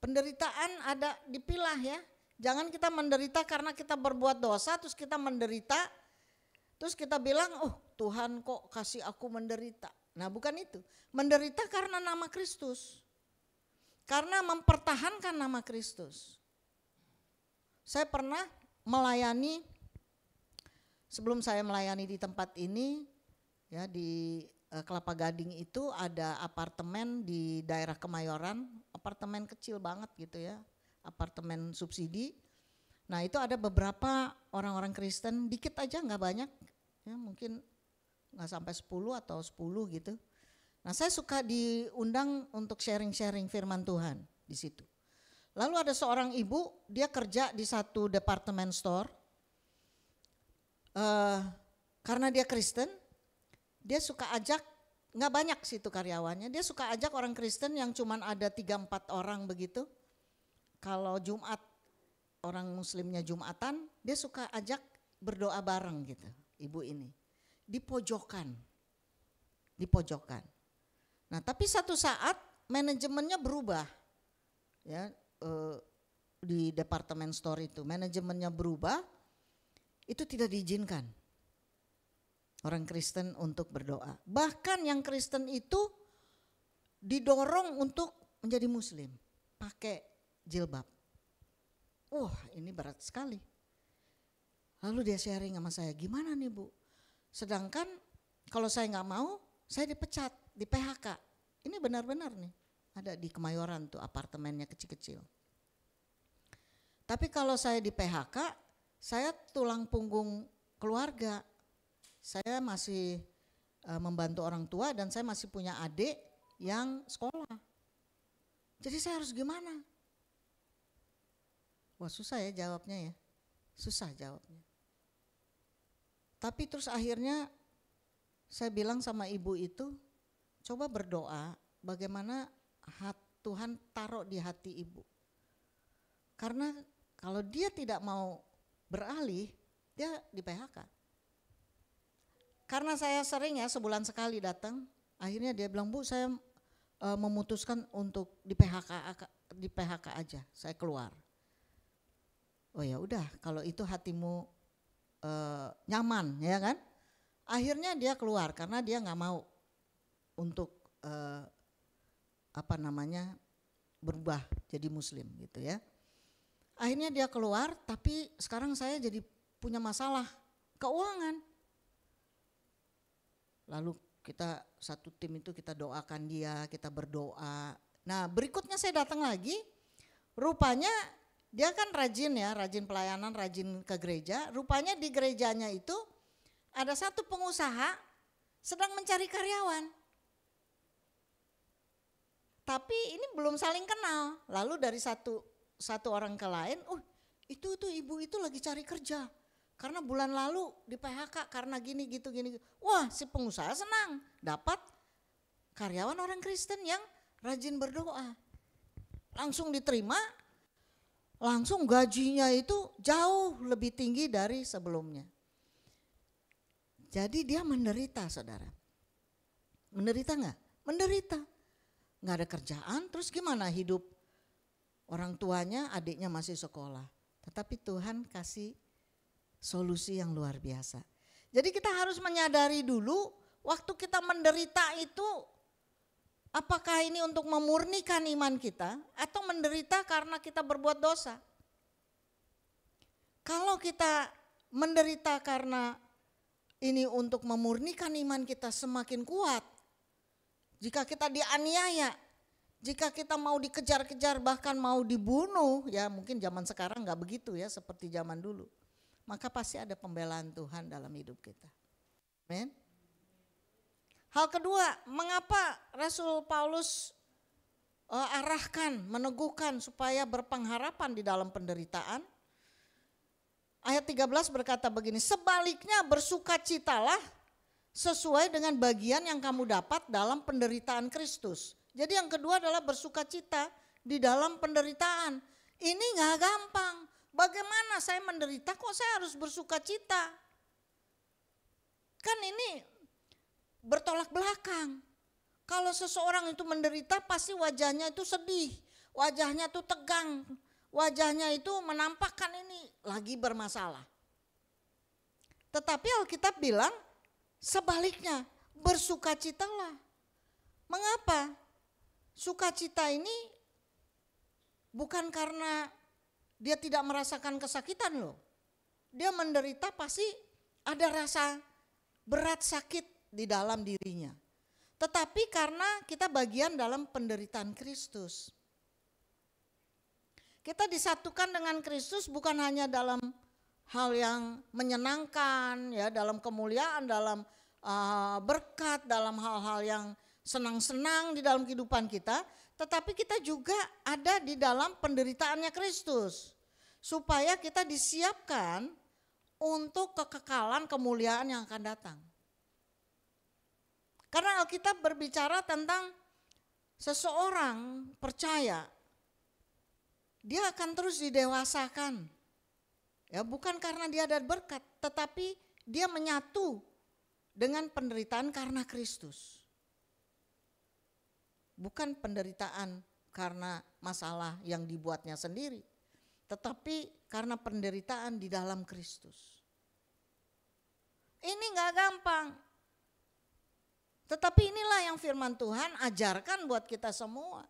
Penderitaan ada dipilah ya. Jangan kita menderita karena kita berbuat dosa terus kita menderita. Terus kita bilang, oh Tuhan kok kasih aku menderita. Nah bukan itu. Menderita karena nama Kristus. Karena mempertahankan nama Kristus. Saya pernah melayani, sebelum saya melayani di tempat ini, ya di Kelapa Gading itu ada apartemen di daerah Kemayoran, apartemen kecil banget gitu ya, apartemen subsidi. Nah itu ada beberapa orang-orang Kristen, dikit aja nggak banyak, ya mungkin nggak sampai 10 atau 10 gitu. Nah saya suka diundang untuk sharing-sharing firman Tuhan di situ. Lalu ada seorang ibu, dia kerja di satu department store, karena dia Kristen, dia suka ajak, nggak banyak situ karyawannya, dia suka ajak orang Kristen yang cuman ada 3-4 orang begitu. Kalau Jumat, orang Muslimnya Jumatan, dia suka ajak berdoa bareng gitu, ibu ini. Di pojokan. Nah tapi satu saat manajemennya berubah, ya di departemen store itu, manajemennya berubah, itu tidak diizinkan orang Kristen untuk berdoa. Bahkan yang Kristen itu didorong untuk menjadi Muslim, pakai jilbab. Wah ini berat sekali. Lalu dia sharing sama saya, gimana nih Bu? Sedangkan kalau saya nggak mau, saya dipecat, di PHK. Ini benar-benar nih, ada di Kemayoran tuh apartemennya kecil-kecil. Tapi kalau saya di PHK, saya tulang punggung keluarga. Saya masih membantu orang tua dan saya masih punya adik yang sekolah. Jadi saya harus gimana? Wah susah ya jawabnya ya, susah jawabnya. Tapi terus akhirnya saya bilang sama ibu itu, coba berdoa bagaimana Tuhan taruh di hati ibu. Karena kalau dia tidak mau beralih, dia di PHK. Karena saya sering ya sebulan sekali datang, akhirnya dia bilang, Bu saya memutuskan untuk di PHK aja, saya keluar. Oh ya udah, kalau itu hatimu nyaman ya kan. Akhirnya dia keluar karena dia nggak mau untuk berubah jadi Muslim gitu ya. Akhirnya dia keluar, tapi sekarang saya jadi punya masalah keuangan. Lalu kita satu tim itu kita doakan dia, kita berdoa. Nah berikutnya saya datang lagi, rupanya dia kan rajin ya, rajin pelayanan, rajin ke gereja. Rupanya di gerejanya itu ada satu pengusaha sedang mencari karyawan. Tapi ini belum saling kenal. Lalu dari satu orang ke lain, itu ibu itu lagi cari kerja. Karena bulan lalu di PHK karena gini gitu. Wah si pengusaha senang dapat karyawan orang Kristen yang rajin berdoa. Langsung diterima, langsung gajinya itu jauh lebih tinggi dari sebelumnya. Jadi dia menderita saudara. Menderita enggak? Menderita. Enggak ada kerjaan, terus gimana hidup? Orang tuanya, adiknya masih sekolah. Tetapi Tuhan kasih solusi yang luar biasa. Jadi kita harus menyadari dulu waktu kita menderita itu Apakah ini untuk memurnikan iman kita atau menderita karena kita berbuat dosa? Kalau kita menderita karena ini untuk memurnikan iman kita semakin kuat, jika kita dianiaya, jika kita mau dikejar-kejar bahkan mau dibunuh, ya mungkin zaman sekarang nggak begitu ya seperti zaman dulu, maka pasti ada pembelaan Tuhan dalam hidup kita. Amin. Hal kedua, mengapa Rasul Paulus arahkan, meneguhkan supaya berpengharapan di dalam penderitaan? Ayat 13 berkata begini, sebaliknya bersukacitalah sesuai dengan bagian yang kamu dapat dalam penderitaan Kristus. Jadi yang kedua adalah bersukacita di dalam penderitaan. Ini gak gampang. Bagaimana saya menderita kok saya harus bersukacita? Kan ini bertolak belakang. Kalau seseorang itu menderita pasti wajahnya itu sedih, wajahnya itu tegang, wajahnya itu menampakkan ini lagi bermasalah. Tetapi Alkitab bilang sebaliknya, bersukacitalah. Mengapa? Sukacita ini bukan karena dia tidak merasakan kesakitan loh. Dia menderita pasti ada rasa berat sakit di dalam dirinya. Tetapi karena kita bagian dalam penderitaan Kristus. Kita disatukan dengan Kristus bukan hanya dalam hal yang menyenangkan, ya, dalam kemuliaan, dalam berkat, dalam hal-hal yang senang-senang di dalam kehidupan kita, tetapi kita juga ada di dalam penderitaannya Kristus. Supaya kita disiapkan untuk kekekalan kemuliaan yang akan datang. Karena Alkitab berbicara tentang seseorang percaya, dia akan terus didewasakan. Ya, bukan karena dia ada berkat, tetapi dia menyatu dengan penderitaan karena Kristus. Bukan penderitaan karena masalah yang dibuatnya sendiri, tetapi karena penderitaan di dalam Kristus. Ini gak gampang. Tetapi inilah yang firman Tuhan ajarkan buat kita semua.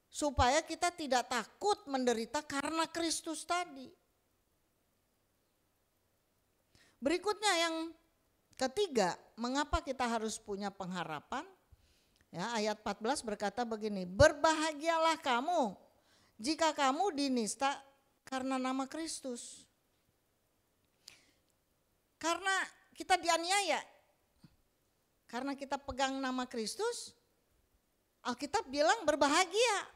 Supaya kita tidak takut menderita karena Kristus tadi. Berikutnya yang ketiga, mengapa kita harus punya pengharapan? Ya, ayat 14 berkata begini, berbahagialah kamu jika kamu dinista karena nama Kristus. Karena kita dianiaya, karena kita pegang nama Kristus, Alkitab bilang berbahagia.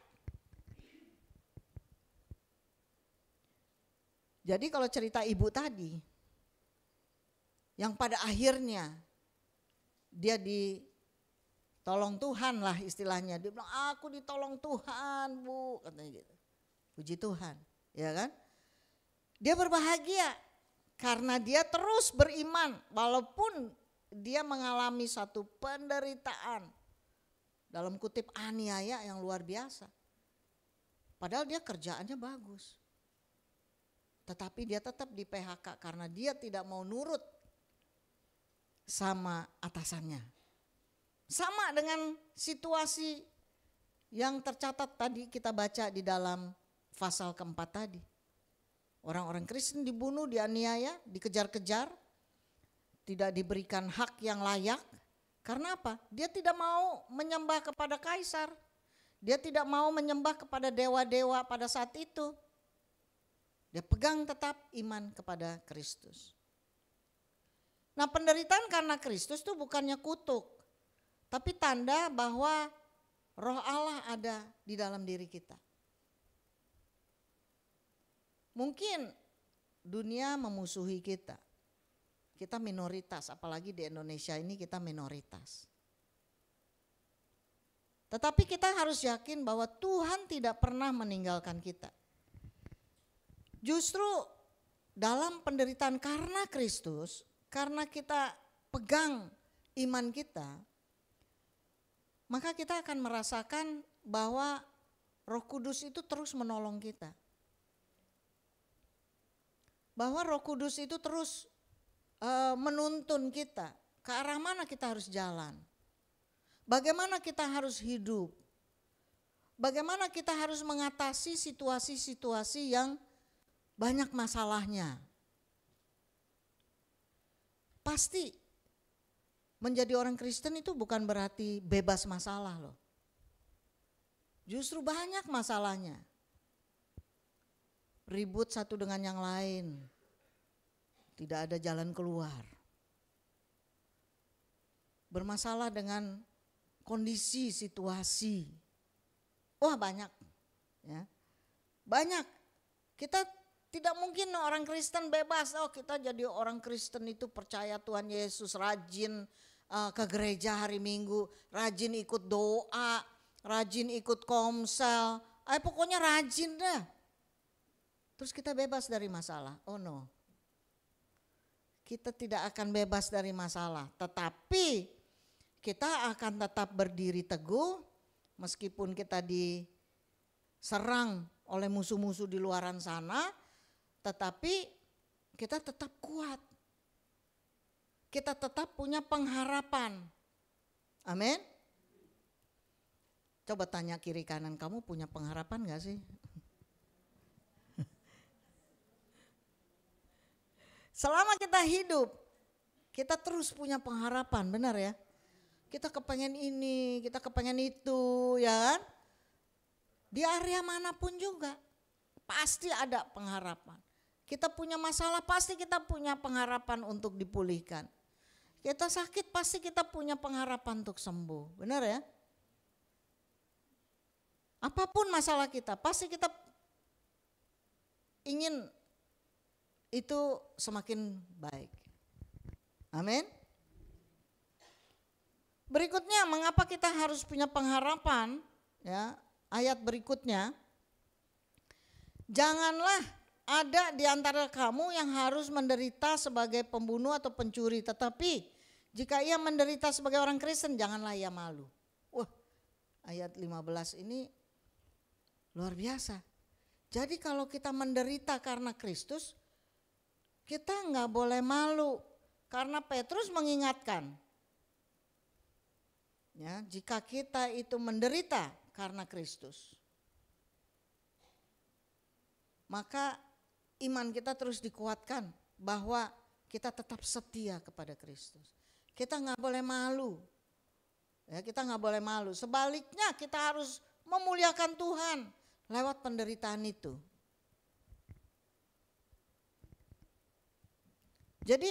Jadi kalau cerita ibu tadi, yang pada akhirnya dia ditolong Tuhan lah istilahnya. Dia bilang, aku ditolong Tuhan bu, katanya gitu. Puji Tuhan, ya kan? Dia berbahagia karena dia terus beriman walaupun dia mengalami satu penderitaan, dalam kutip aniaya yang luar biasa. Padahal dia kerjaannya bagus. Tetapi dia tetap di PHK karena dia tidak mau nurut sama atasannya. Sama dengan situasi yang tercatat tadi kita baca di dalam pasal keempat tadi. Orang-orang Kristen dibunuh, dianiaya, dikejar-kejar, tidak diberikan hak yang layak. Karena apa? Dia tidak mau menyembah kepada kaisar. Dia tidak mau menyembah kepada dewa-dewa pada saat itu. Dia pegang tetap iman kepada Kristus. Nah, penderitaan karena Kristus itu bukannya kutuk, tapi tanda bahwa Roh Allah ada di dalam diri kita. Mungkin dunia memusuhi kita. Kita minoritas, apalagi di Indonesia ini kita minoritas. Tetapi kita harus yakin bahwa Tuhan tidak pernah meninggalkan kita. Justru dalam penderitaan karena Kristus, karena kita pegang iman kita, maka kita akan merasakan bahwa Roh Kudus itu terus menolong kita. Bahwa Roh Kudus itu terus menuntun kita ke arah mana kita harus jalan. bagaimana kita harus hidup. Bagaimana kita harus mengatasi situasi-situasi yang banyak masalahnya. Pasti menjadi orang Kristen itu bukan berarti bebas masalah loh. Justru banyak masalahnya. Ribut satu dengan yang lain. Tidak ada jalan keluar. Bermasalah dengan kondisi, situasi. Wah banyak, ya, banyak. Kita tidak mungkin orang Kristen bebas. Oh kita jadi orang Kristen itu percaya Tuhan Yesus, rajin ke gereja hari Minggu, rajin ikut doa, rajin ikut komsel. Pokoknya rajin dah. Terus kita bebas dari masalah. Oh no, kita tidak akan bebas dari masalah. Tetapi kita akan tetap berdiri teguh. Meskipun kita diserang oleh musuh-musuh di luaran sana, tetapi kita tetap kuat. Kita tetap punya pengharapan. Amin. Coba tanya kiri kanan, kamu punya pengharapan gak sih? Selama kita hidup, kita terus punya pengharapan, benar ya? Kita kepengen ini, kita kepengen itu, ya kan? Di area manapun juga pasti ada pengharapan. Kita punya masalah pasti kita punya pengharapan untuk dipulihkan. Kita sakit pasti kita punya pengharapan untuk sembuh, benar ya? Apapun masalah kita pasti kita ingin itu semakin baik. Amin. Berikutnya, mengapa kita harus punya pengharapan? Ya, ayat berikutnya, janganlah ada di antara kamu yang harus menderita sebagai pembunuh atau pencuri, tetapi jika ia menderita sebagai orang Kristen, janganlah ia malu. Wah, ayat 15 ini luar biasa. Jadi kalau kita menderita karena Kristus, kita nggak boleh malu, karena Petrus mengingatkan. Ya, jika kita itu menderita karena Kristus, maka iman kita terus dikuatkan bahwa kita tetap setia kepada Kristus. Kita nggak boleh malu, ya, kita nggak boleh malu. Sebaliknya kita harus memuliakan Tuhan lewat penderitaan itu. Jadi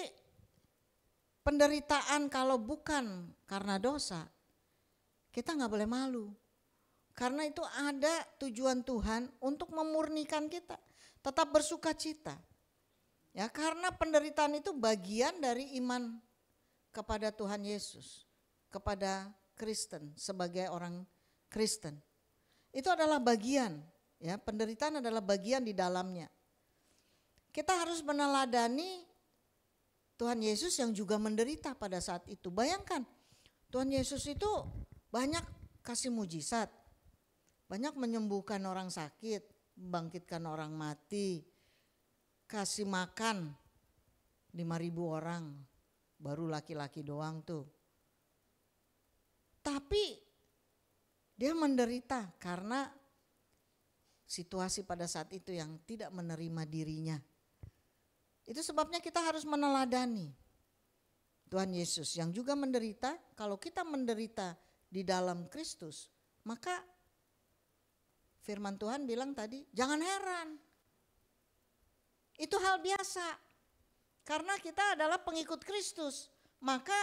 penderitaan kalau bukan karena dosa, kita nggak boleh malu, karena itu ada tujuan Tuhan untuk memurnikan kita, tetap bersuka cita. Ya, karena penderitaan itu bagian dari iman kepada Tuhan Yesus, kepada Kristen sebagai orang Kristen. Itu adalah bagian, ya, penderitaan adalah bagian di dalamnya. Kita harus meneladani Tuhan Yesus yang juga menderita pada saat itu. Bayangkan, Tuhan Yesus itu banyak kasih mujizat, banyak menyembuhkan orang sakit, membangkitkan orang mati, kasih makan 5.000 orang, baru laki-laki doang tuh. Tapi dia menderita karena situasi pada saat itu yang tidak menerima dirinya. Itu sebabnya kita harus meneladani Tuhan Yesus yang juga menderita. Kalau kita menderita di dalam Kristus, maka firman Tuhan bilang tadi, jangan heran. Itu hal biasa. Karena kita adalah pengikut Kristus, maka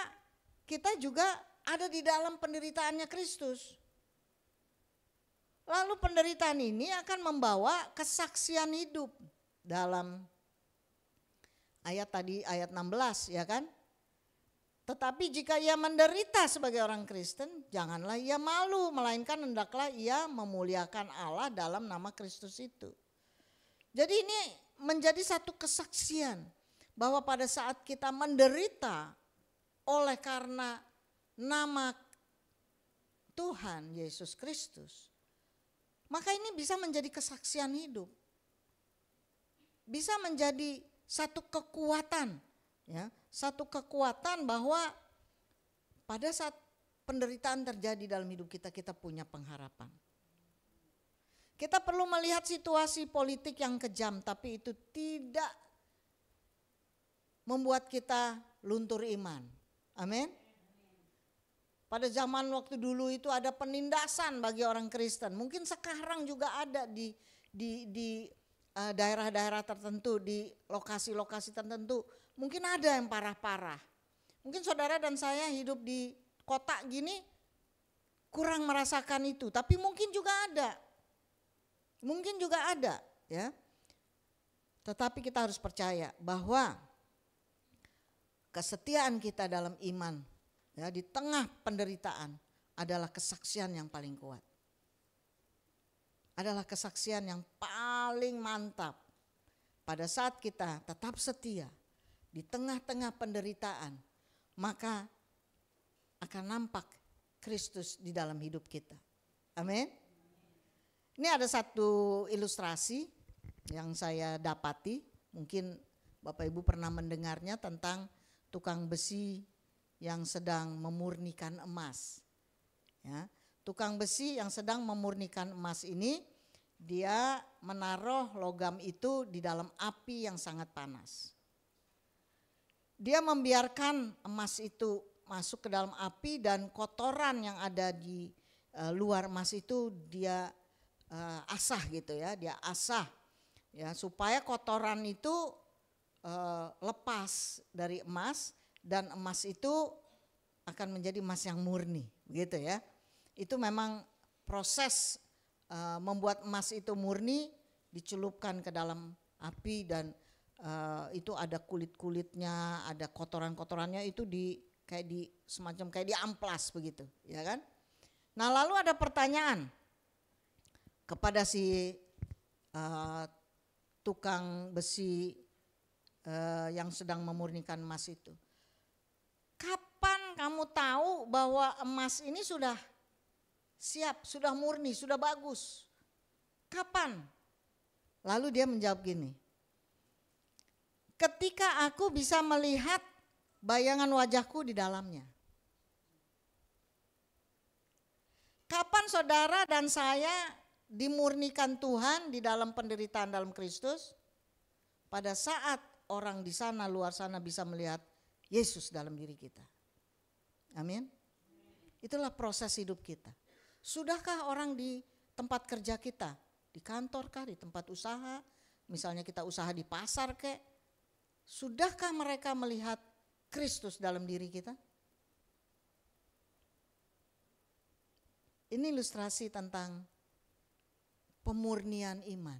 kita juga ada di dalam penderitaannya Kristus. Lalu penderitaan ini akan membawa kesaksian hidup dalam ayat tadi, ayat 16, ya kan? Tetapi jika ia menderita sebagai orang Kristen, janganlah ia malu, melainkan hendaklah ia memuliakan Allah dalam nama Kristus itu. Jadi ini menjadi satu kesaksian bahwa pada saat kita menderita oleh karena nama Tuhan Yesus Kristus, maka ini bisa menjadi kesaksian hidup. Bisa menjadi satu kekuatan, ya, satu kekuatan bahwa pada saat penderitaan terjadi dalam hidup kita, kita punya pengharapan. Kita perlu melihat situasi politik yang kejam, tapi itu tidak membuat kita luntur iman. Amin. Pada zaman waktu dulu itu ada penindasan bagi orang Kristen. Mungkin sekarang juga ada di daerah-daerah tertentu, di lokasi-lokasi tertentu. Mungkin ada yang parah-parah. Mungkin saudara dan saya hidup di kota gini kurang merasakan itu, tapi mungkin juga ada. Mungkin juga ada, ya. Tetapi kita harus percaya bahwa kesetiaan kita dalam iman, ya, di tengah penderitaan adalah kesaksian yang paling kuat. Adalah kesaksian yang paling mantap. Pada saat kita tetap setia di tengah-tengah penderitaan, maka akan nampak Kristus di dalam hidup kita. Amin. Ini ada satu ilustrasi yang saya dapati, mungkin Bapak Ibu pernah mendengarnya, tentang tukang besi yang sedang memurnikan emas. Ya, tukang besi yang sedang memurnikan emas ini, dia menaruh logam itu di dalam api yang sangat panas. Dia membiarkan emas itu masuk ke dalam api, dan kotoran yang ada di luar emas itu dia asah gitu ya, dia asah ya, supaya kotoran itu lepas dari emas, dan emas itu akan menjadi emas yang murni, gitu ya. Itu memang proses membuat emas itu murni, dicelupkan ke dalam api, dan itu ada kulit-kulitnya, ada kotoran-kotorannya, itu kayak semacam kayak diamplas begitu, ya kan? Nah, lalu ada pertanyaan kepada si tukang besi yang sedang memurnikan emas itu. Kapan kamu tahu bahwa emas ini sudah siap, sudah murni, sudah bagus? Kapan? Lalu dia menjawab gini, ketika aku bisa melihat bayangan wajahku di dalamnya. Kapan saudara dan saya dimurnikan Tuhan di dalam penderitaan dalam Kristus? Pada saat orang di sana, luar sana bisa melihat Yesus dalam diri kita. Amin. Itulah proses hidup kita. Sudahkah orang di tempat kerja kita, di kantor kah, di tempat usaha, misalnya kita usaha di pasar kek, sudahkah mereka melihat Kristus dalam diri kita? Ini ilustrasi tentang pemurnian iman.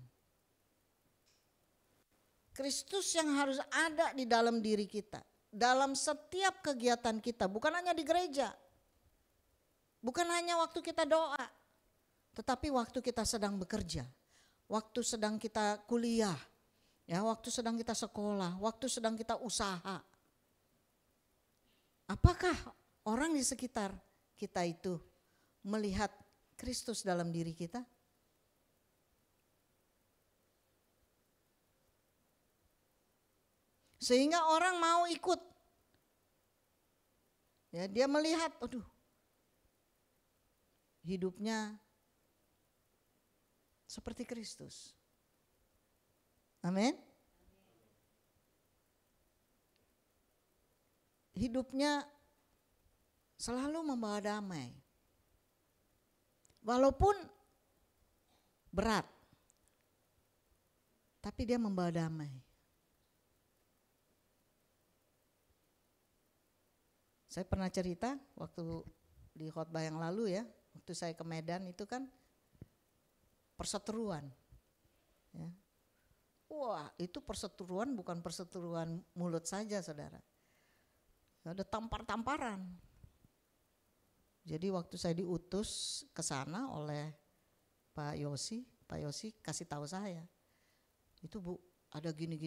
Kristus yang harus ada di dalam diri kita, dalam setiap kegiatan kita, bukan hanya di gereja, bukan hanya waktu kita doa, tetapi waktu kita sedang bekerja, waktu sedang kita kuliah, ya, waktu sedang kita sekolah, waktu sedang kita usaha. Apakah orang di sekitar kita itu melihat Kristus dalam diri kita? Sehingga orang mau ikut. Ya, dia melihat, aduh, hidupnya seperti Kristus. Amin. Hidupnya selalu membawa damai. Walaupun berat, tapi dia membawa damai. Saya pernah cerita waktu di khotbah yang lalu, ya, waktu saya ke Medan itu kan perseteruan. Ya. Wah, itu perseteruan bukan perseteruan mulut saja, saudara. Ada tampar-tamparan. Jadi waktu saya diutus ke sana oleh Pak Yosi kasih tahu saya, itu Bu ada gini.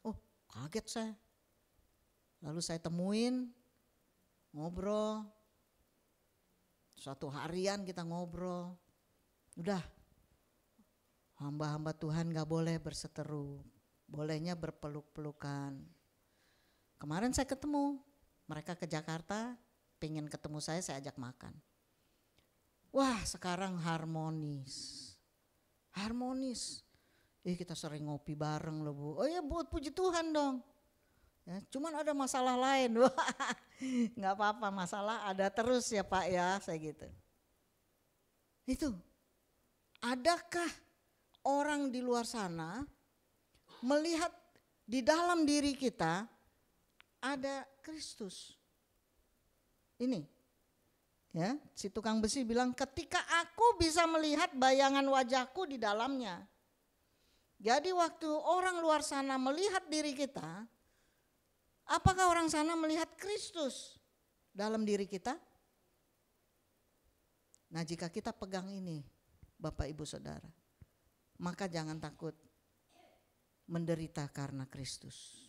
Oh, kaget saya. Lalu saya temuin, ngobrol, suatu harian kita ngobrol. Udah, hamba-hamba Tuhan gak boleh berseteru, bolehnya berpeluk-pelukan. Kemarin saya ketemu, mereka ke Jakarta, pengen ketemu saya ajak makan. Wah sekarang harmonis. Kita sering ngopi bareng loh Bu. Oh ya buat puji Tuhan dong. Ya, cuman ada masalah lain. Nggak apa-apa, masalah ada terus ya Pak ya, saya gitu. Itu, adakah orang di luar sana melihat di dalam diri kita ada Kristus? Ini, ya, si tukang besi bilang ketika aku bisa melihat bayangan wajahku di dalamnya. Jadi waktu orang luar sana melihat diri kita, apakah orang sana melihat Kristus dalam diri kita? Nah jika kita pegang ini Bapak Ibu Saudara, maka jangan takut menderita karena Kristus.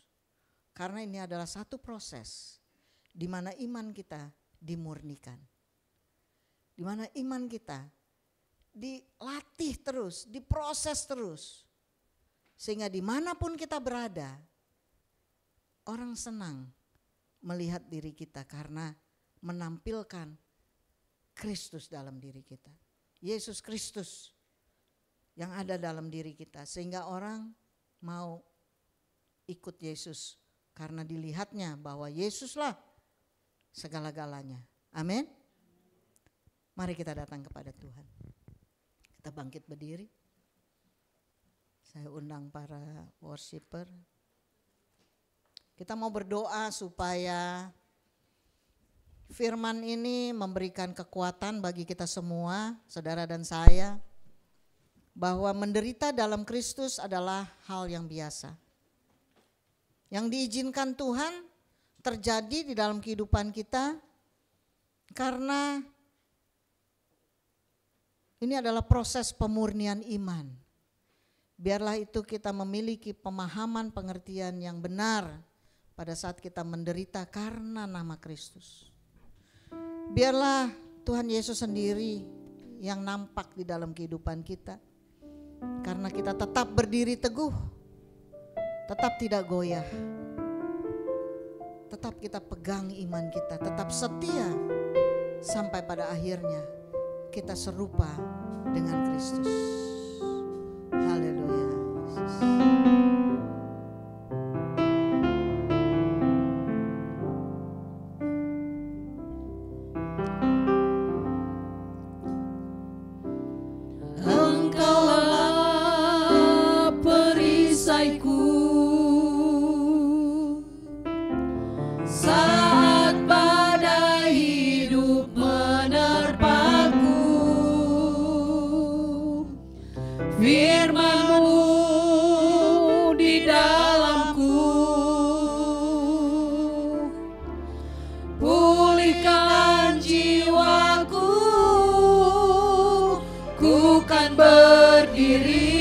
Karena ini adalah satu proses di mana iman kita dimurnikan. Di mana iman kita dilatih terus, diproses terus. Sehingga dimanapun kita berada, orang senang melihat diri kita karena menampilkan Kristus dalam diri kita. Yesus Kristus yang ada dalam diri kita. Sehingga orang mau ikut Yesus karena dilihatnya bahwa Yesuslah segala-galanya. Amin. Mari kita datang kepada Tuhan. Kita bangkit berdiri. Saya undang para worshiper. Kita mau berdoa supaya firman ini memberikan kekuatan bagi kita semua, saudara dan saya, bahwa menderita dalam Kristus adalah hal yang biasa. Yang diizinkan Tuhan terjadi di dalam kehidupan kita karena ini adalah proses pemurnian iman. Biarlah itu kita memiliki pemahaman pengertian yang benar pada saat kita menderita karena nama Kristus. Biarlah Tuhan Yesus sendiri yang nampak di dalam kehidupan kita. Karena kita tetap berdiri teguh, tetap tidak goyah. Tetap kita pegang iman kita, tetap setia sampai pada akhirnya kita serupa dengan Kristus. Haleluya. Engkaulah perisaiku saat badai hidup menerpaku. Firman-Mu di dalamku, pulihkan jiwaku, ku kan berdiri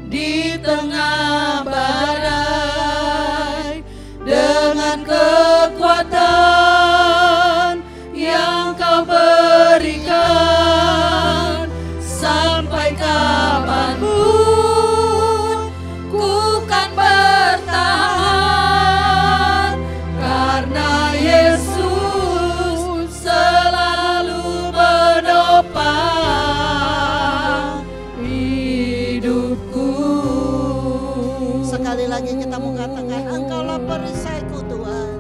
di tengah badai dengan kekuatan yang Kau berikan. Sampai kapanpun ku kan bertahan, karena Yesus selalu menopang hidupku. Sekali lagi kita mau katakan, Engkaulah perisaiku Tuhan.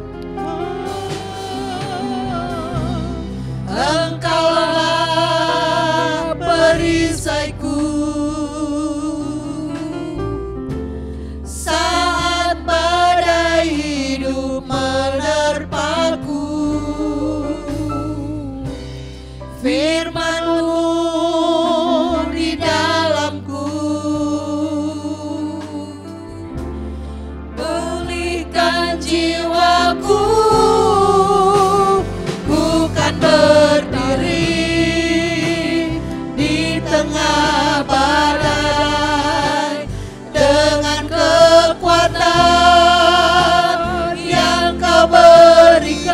Engkaulah perisaiku saat badai hidup menerpaku. Firman-Mu di dalamku, pulihkan jiwaku, ku kan berdiri di tengah badai dengan kekuatan yang Kau berikan.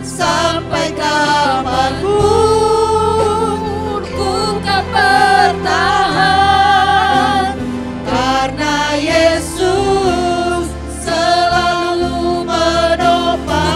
Sampai kapanpun ku kan bertahan, karena Yesus selalu menopang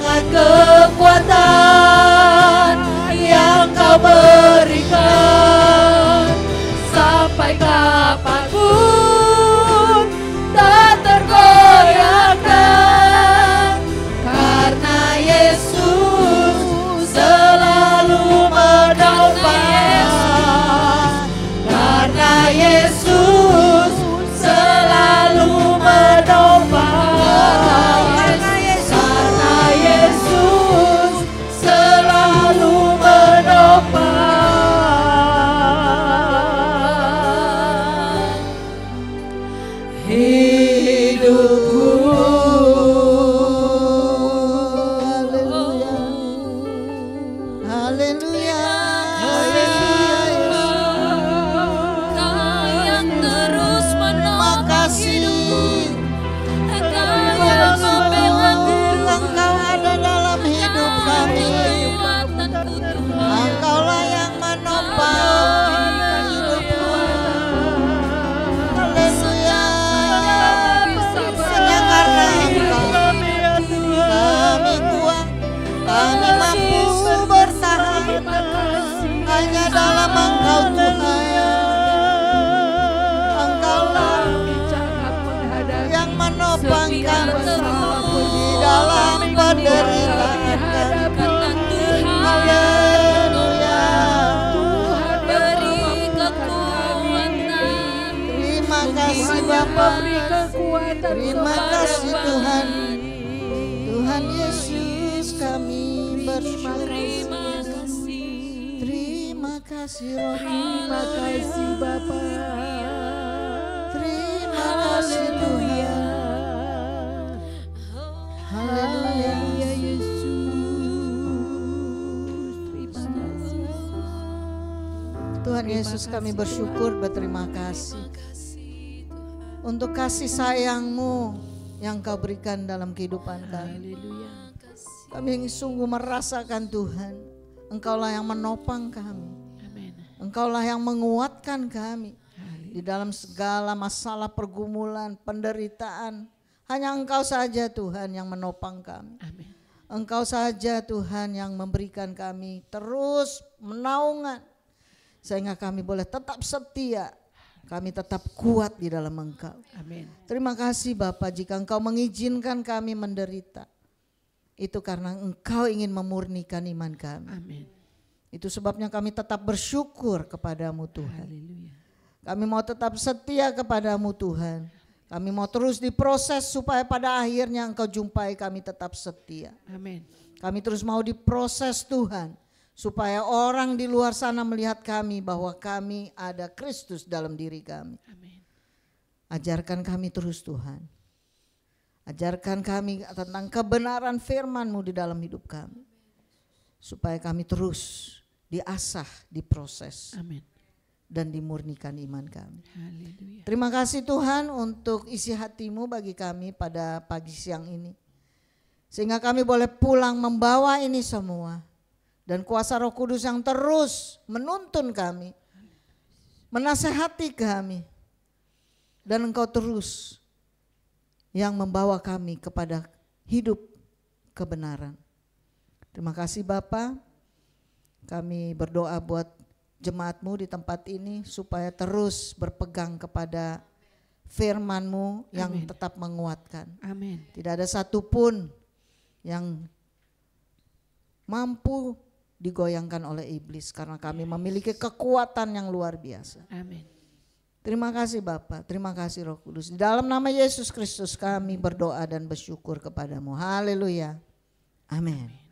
dengan kekuatan yang Kau berikan, sampai kapanpun tak tergoyahkan, karena Yesus selalu menopang, karena Yesus selalu menopang, karena Yesus selalu menopang. Haleluya. Kau yang terus Terima menopang kasih. Engkau yang membela Engkau ada dalam hidup kami. kekuatanku Tuhan. Engkaulah yang menopang hidupku. Haleluya. Hanya karena Engkau kami kuat, kami mampu bertahan. Hanya dalam Engkau Tuhan. Engkaulah yang menopang kami di dalam penderitaan kami. Karena Tuhan Haleluya. beri kekuatan. Terima kasih Bapa. Terima kasih Tuhan. Tuhan Yesus kami bersyukur. Terima kasih. Terima kasih Roh. Terima kasih Bapa. Terima kasih Tuhan. Haleluya. Tuhan Yesus kami bersyukur, berterima kasih untuk kasih sayang-Mu yang Kau berikan dalam kehidupan kami. Kami sungguh merasakan Tuhan, Engkaulah yang menopang kami. Engkaulah yang menguatkan kami di dalam segala masalah, pergumulan, penderitaan. Hanya Engkau saja Tuhan yang menopang kami. Engkau saja Tuhan yang memberikan kami terus menaungan, sehingga kami boleh tetap setia, kami tetap kuat di dalam Engkau. Terima kasih Bapa, jika Engkau mengizinkan kami menderita, itu karena Engkau ingin memurnikan iman kami. Itu sebabnya kami tetap bersyukur kepadamu Tuhan. Kami mau tetap setia kepadamu Tuhan. Kami mau terus diproses supaya pada akhirnya Engkau jumpai kami tetap setia. Kami terus mau diproses Tuhan, supaya orang di luar sana melihat kami bahwa kami ada Kristus dalam diri kami. Ajarkan kami terus Tuhan. Ajarkan kami tentang kebenaran firman-Mu di dalam hidup kami, supaya kami terus diasah, diproses, dan dimurnikan iman kami. Terima kasih Tuhan untuk isi hati-Mu bagi kami pada pagi siang ini, sehingga kami boleh pulang membawa ini semua, dan kuasa Roh Kudus yang terus menuntun kami, menasehati kami, dan Engkau terus yang membawa kami kepada hidup kebenaran. Terima kasih Bapa. Kami berdoa buat jemaat-Mu di tempat ini supaya terus berpegang kepada firman-Mu yang tetap menguatkan. Tidak ada satupun yang mampu digoyangkan oleh iblis, karena kami memiliki kekuatan yang luar biasa. Terima kasih Bapa, terima kasih Roh Kudus. Di dalam nama Yesus Kristus kami berdoa dan bersyukur kepadamu. Haleluya. Amin.